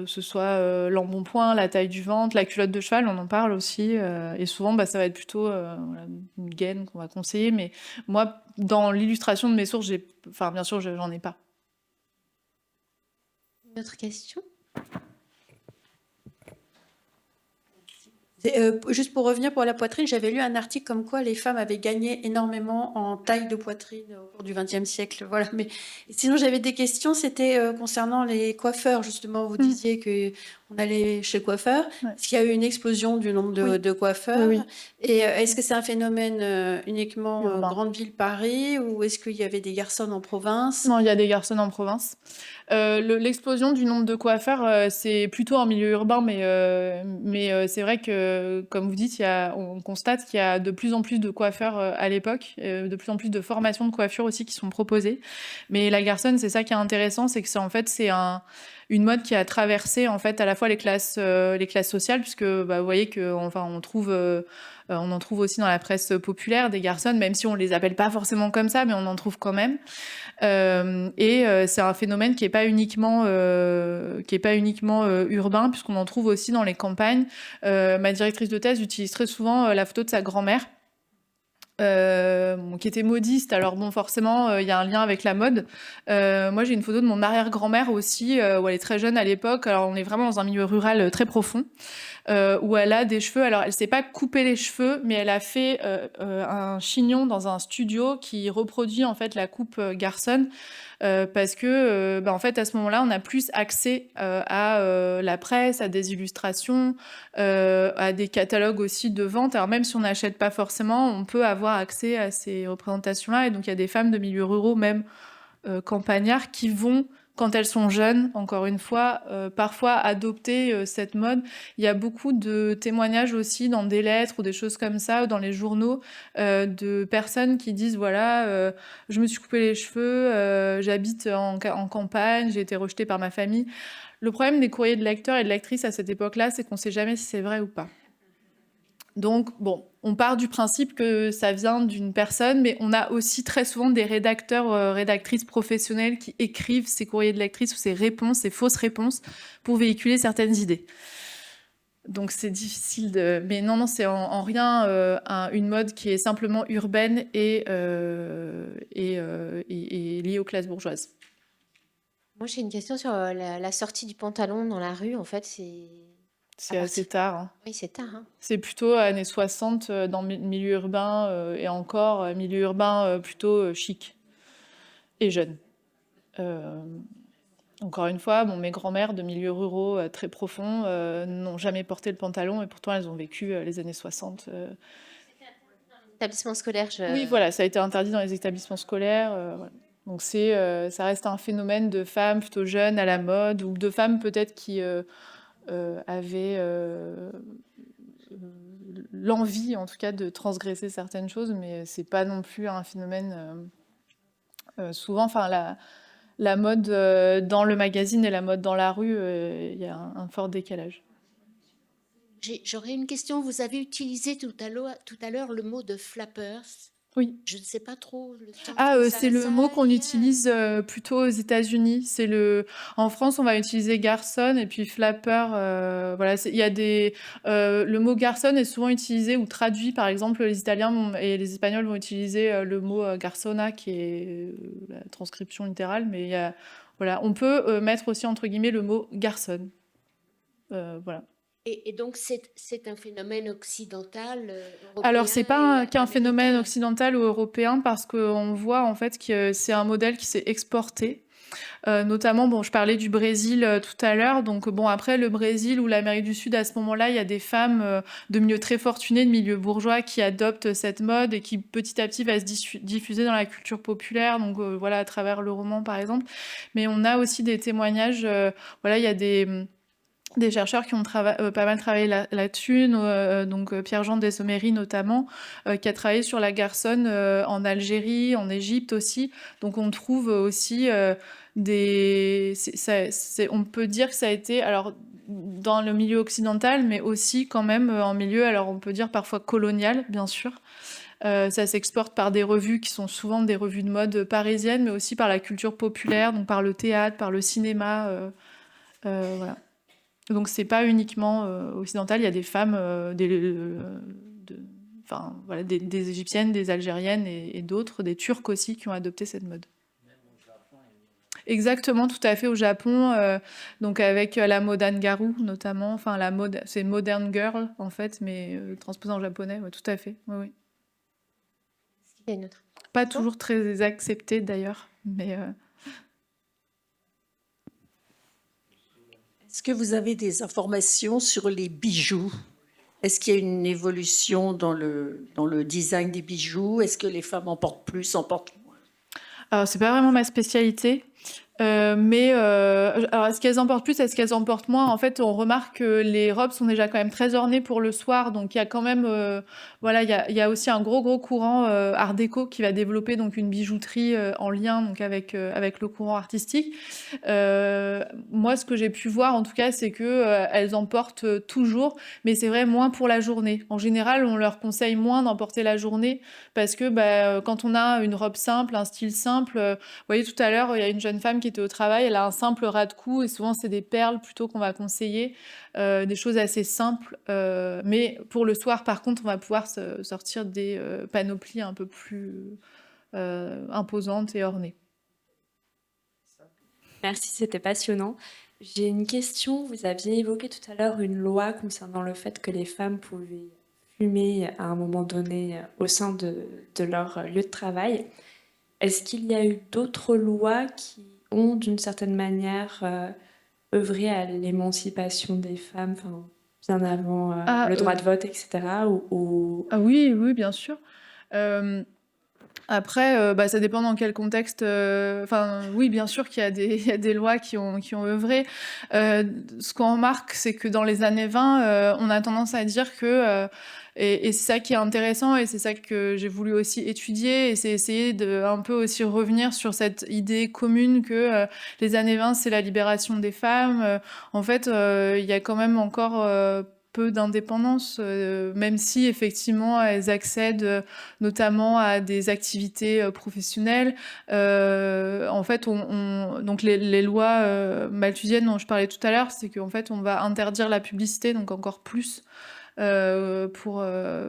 ce soit l'embonpoint, la taille du ventre, la culotte de cheval, on en parle aussi. Et souvent, ça va être plutôt une gaine qu'on va conseiller. Mais moi, dans l'illustration de mes sources, bien sûr, j'en ai pas. Une autre question? Juste pour revenir pour la poitrine, j'avais lu un article comme quoi les femmes avaient gagné énormément en taille de poitrine au cours du XXe siècle. Voilà. Mais sinon, j'avais des questions. C'était concernant les coiffeurs, justement. Vous disiez qu'on allait chez le coiffeur. Ouais. Est-ce qu'il y a eu une explosion du nombre de coiffeurs? Oui. Et est-ce que c'est un phénomène uniquement Urbain. grande ville Paris, ou est-ce qu'il y avait des garçons en province? Non, il y a des garçons en province. L'explosion du nombre de coiffeurs, c'est plutôt en milieu urbain, mais c'est vrai que, comme vous dites, on constate qu'il y a de plus en plus de coiffeurs à l'époque, de plus en plus de formations de coiffure aussi qui sont proposées. Mais la garçonne, c'est ça qui est intéressant, c'est que c'est une mode qui a traversé en fait à la fois les classes sociales, puisque vous voyez que on en trouve aussi dans la presse populaire des garçonnes, même si on les appelle pas forcément comme ça, mais on en trouve quand même. C'est un phénomène qui est pas uniquement urbain, puisqu'on en trouve aussi dans les campagnes. Ma directrice de thèse utilise très souvent la photo de sa grand-mère, qui était modiste. Alors bon, forcément, il y a un lien avec la mode. Moi, j'ai une photo de mon arrière-grand-mère aussi, où elle est très jeune à l'époque. Alors, on est vraiment dans un milieu rural très profond. où elle a des cheveux. Alors, elle s'est pas coupé les cheveux, mais elle a fait un chignon dans un studio qui reproduit en fait la coupe garçonne. Parce que, en fait, à ce moment-là, on a plus accès à la presse, à des illustrations, à des catalogues aussi de vente. Alors même si on n'achète pas forcément, on peut avoir accès à ces représentations-là. Et donc, il y a des femmes de milieux ruraux, même campagnards, qui vont, quand elles sont jeunes, encore une fois, parfois adopter cette mode. Il y a beaucoup de témoignages aussi dans des lettres ou des choses comme ça, ou dans les journaux, de personnes qui disent, voilà, je me suis coupé les cheveux, j'habite en campagne, j'ai été rejetée par ma famille. Le problème des courriers de lecteurs et de lectrices à cette époque-là, c'est qu'on ne sait jamais si c'est vrai ou pas. Donc, bon, on part du principe que ça vient d'une personne, mais on a aussi très souvent des rédacteurs, rédactrices professionnelles qui écrivent ces courriers de lectrices ou ces réponses, ces fausses réponses, pour véhiculer certaines idées. Donc c'est difficile de... Mais non, c'est en rien une mode qui est simplement urbaine et liée aux classes bourgeoises. Moi, j'ai une question sur la sortie du pantalon dans la rue. En fait, C'est assez tard. Hein. Oui, c'est tard. Hein. C'est plutôt années 60 dans le milieu urbain et encore milieu urbain plutôt chic et jeune. Encore une fois, mes grands-mères de milieux ruraux très profonds n'ont jamais porté le pantalon et pourtant elles ont vécu les années 60. Établissement scolaire, Oui, voilà, ça a été interdit dans les établissements scolaires. Voilà. Donc ça reste un phénomène de femmes plutôt jeunes à la mode ou de femmes peut-être qui avaient l'envie, en tout cas, de transgresser certaines choses, mais c'est pas non plus un phénomène souvent. Enfin, la mode dans le magazine et la mode dans la rue, il y a un fort décalage. J'aurais une question. Vous avez utilisé tout à l'heure le mot de flappers. Oui. Je ne sais pas trop le sens. C'est le mot qu'on utilise plutôt aux États-Unis. En France, on va utiliser garçon et puis flapper. Voilà, il y a le mot garçon est souvent utilisé ou traduit. Par exemple, les Italiens et les Espagnols vont utiliser le mot garçona, qui est la transcription littérale. Mais voilà, on peut mettre aussi entre guillemets le mot garçon. Voilà. Et donc, c'est un phénomène occidental, européen. Alors, c'est pas qu'un phénomène occidental ou européen, parce qu'on voit en fait que c'est un modèle qui s'est exporté. Notamment, je parlais du Brésil tout à l'heure. Donc, après, le Brésil ou l'Amérique du Sud, à ce moment-là, il y a des femmes de milieux très fortunés, de milieux bourgeois, qui adoptent cette mode et qui, petit à petit, va se diffuser dans la culture populaire. Donc, voilà, à travers le roman, par exemple. Mais on a aussi des témoignages. Voilà, il y a des chercheurs qui ont pas mal travaillé là-dessus, donc Pierre-Jean Desommery notamment, qui a travaillé sur la garçonne en Algérie, en Égypte aussi. Donc on trouve aussi on peut dire que ça a été, alors dans le milieu occidental, mais aussi quand même en milieu, alors on peut dire parfois colonial, bien sûr. Ça s'exporte par des revues qui sont souvent des revues de mode parisiennes, mais aussi par la culture populaire, donc par le théâtre, par le cinéma, voilà. Donc c'est pas uniquement occidental, il y a des femmes, voilà, des Égyptiennes, des Algériennes et d'autres, des Turcs aussi, qui ont adopté cette mode. Exactement, tout à fait, au Japon, donc avec la mode Angaru notamment, enfin la mode, c'est Modern Girl en fait, mais transposé en japonais, ouais, tout à fait, oui. Est-ce qu'il y a une autre? Pas toujours très accepté d'ailleurs, mais... Est-ce que vous avez des informations sur les bijoux? Est-ce qu'il y a une évolution dans le design des bijoux? Est-ce que les femmes en portent plus, en portent moins? Alors, c'est pas vraiment ma spécialité. Alors, est-ce qu'elles en portent plus, est-ce qu'elles en portent moins? En fait, on remarque que les robes sont déjà quand même très ornées pour le soir, donc il y a quand même, voilà, il y a aussi un gros courant art déco qui va développer donc une bijouterie en lien donc avec le courant artistique. Moi, ce que j'ai pu voir, en tout cas, c'est que elles en portent toujours, mais c'est vrai moins pour la journée. En général, on leur conseille moins d'en porter la journée parce que quand on a une robe simple, un style simple, vous voyez tout à l'heure, il y a une jeune femme qui était au travail, elle a un simple ras de cou et souvent c'est des perles plutôt qu'on va conseiller, des choses assez simples. Mais pour le soir, par contre, on va pouvoir sortir des panoplies un peu plus imposantes et ornées. Merci, c'était passionnant. J'ai une question. Vous aviez évoqué tout à l'heure une loi concernant le fait que les femmes pouvaient fumer à un moment donné au sein de leur lieu de travail. Est-ce qu'il y a eu d'autres lois qui ont, d'une certaine manière, œuvré à l'émancipation des femmes, enfin, bien avant Ah, le droit de vote, etc. Ah oui, oui, bien sûr. Euh, Après, bah, ça dépend dans quel contexte. Enfin, oui, bien sûr qu'il y a il y a des lois qui ont œuvré. Ce qu'on remarque, c'est que dans les années 20, on a tendance à dire que, et c'est ça qui est intéressant, et c'est ça que j'ai voulu aussi étudier, et c'est essayer de un peu aussi revenir sur cette idée commune que les années 20, c'est la libération des femmes. En fait, il y a quand même encore peu d'indépendance, même si effectivement elles accèdent notamment à des activités professionnelles. En fait, donc les lois malthusiennes dont je parlais tout à l'heure, c'est qu'en fait, on va interdire la publicité, donc encore plus pour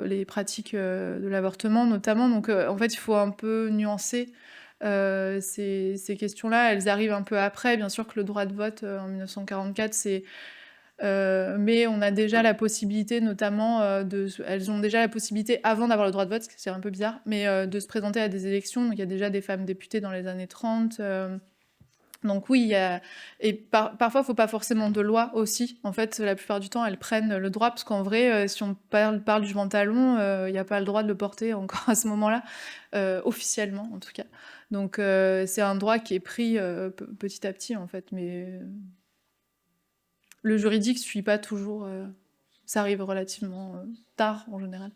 les pratiques de l'avortement notamment. Donc, en fait, il faut un peu nuancer ces questions-là. Elles arrivent un peu après. Bien sûr que le droit de vote en 1944, mais on a déjà la possibilité, notamment, elles ont déjà la possibilité, avant d'avoir le droit de vote, ce qui c'est un peu bizarre, mais de se présenter à des élections. Donc il y a déjà des femmes députées dans les années 30. Donc oui, et parfois, il ne faut pas forcément de loi aussi. En fait, la plupart du temps, elles prennent le droit, parce qu'en vrai, si on parle du pantalon, il n'y a pas le droit de le porter encore à ce moment-là, officiellement en tout cas. Donc c'est un droit qui est pris petit à petit, en fait, mais le juridique suit pas toujours. Ça arrive relativement tard en général.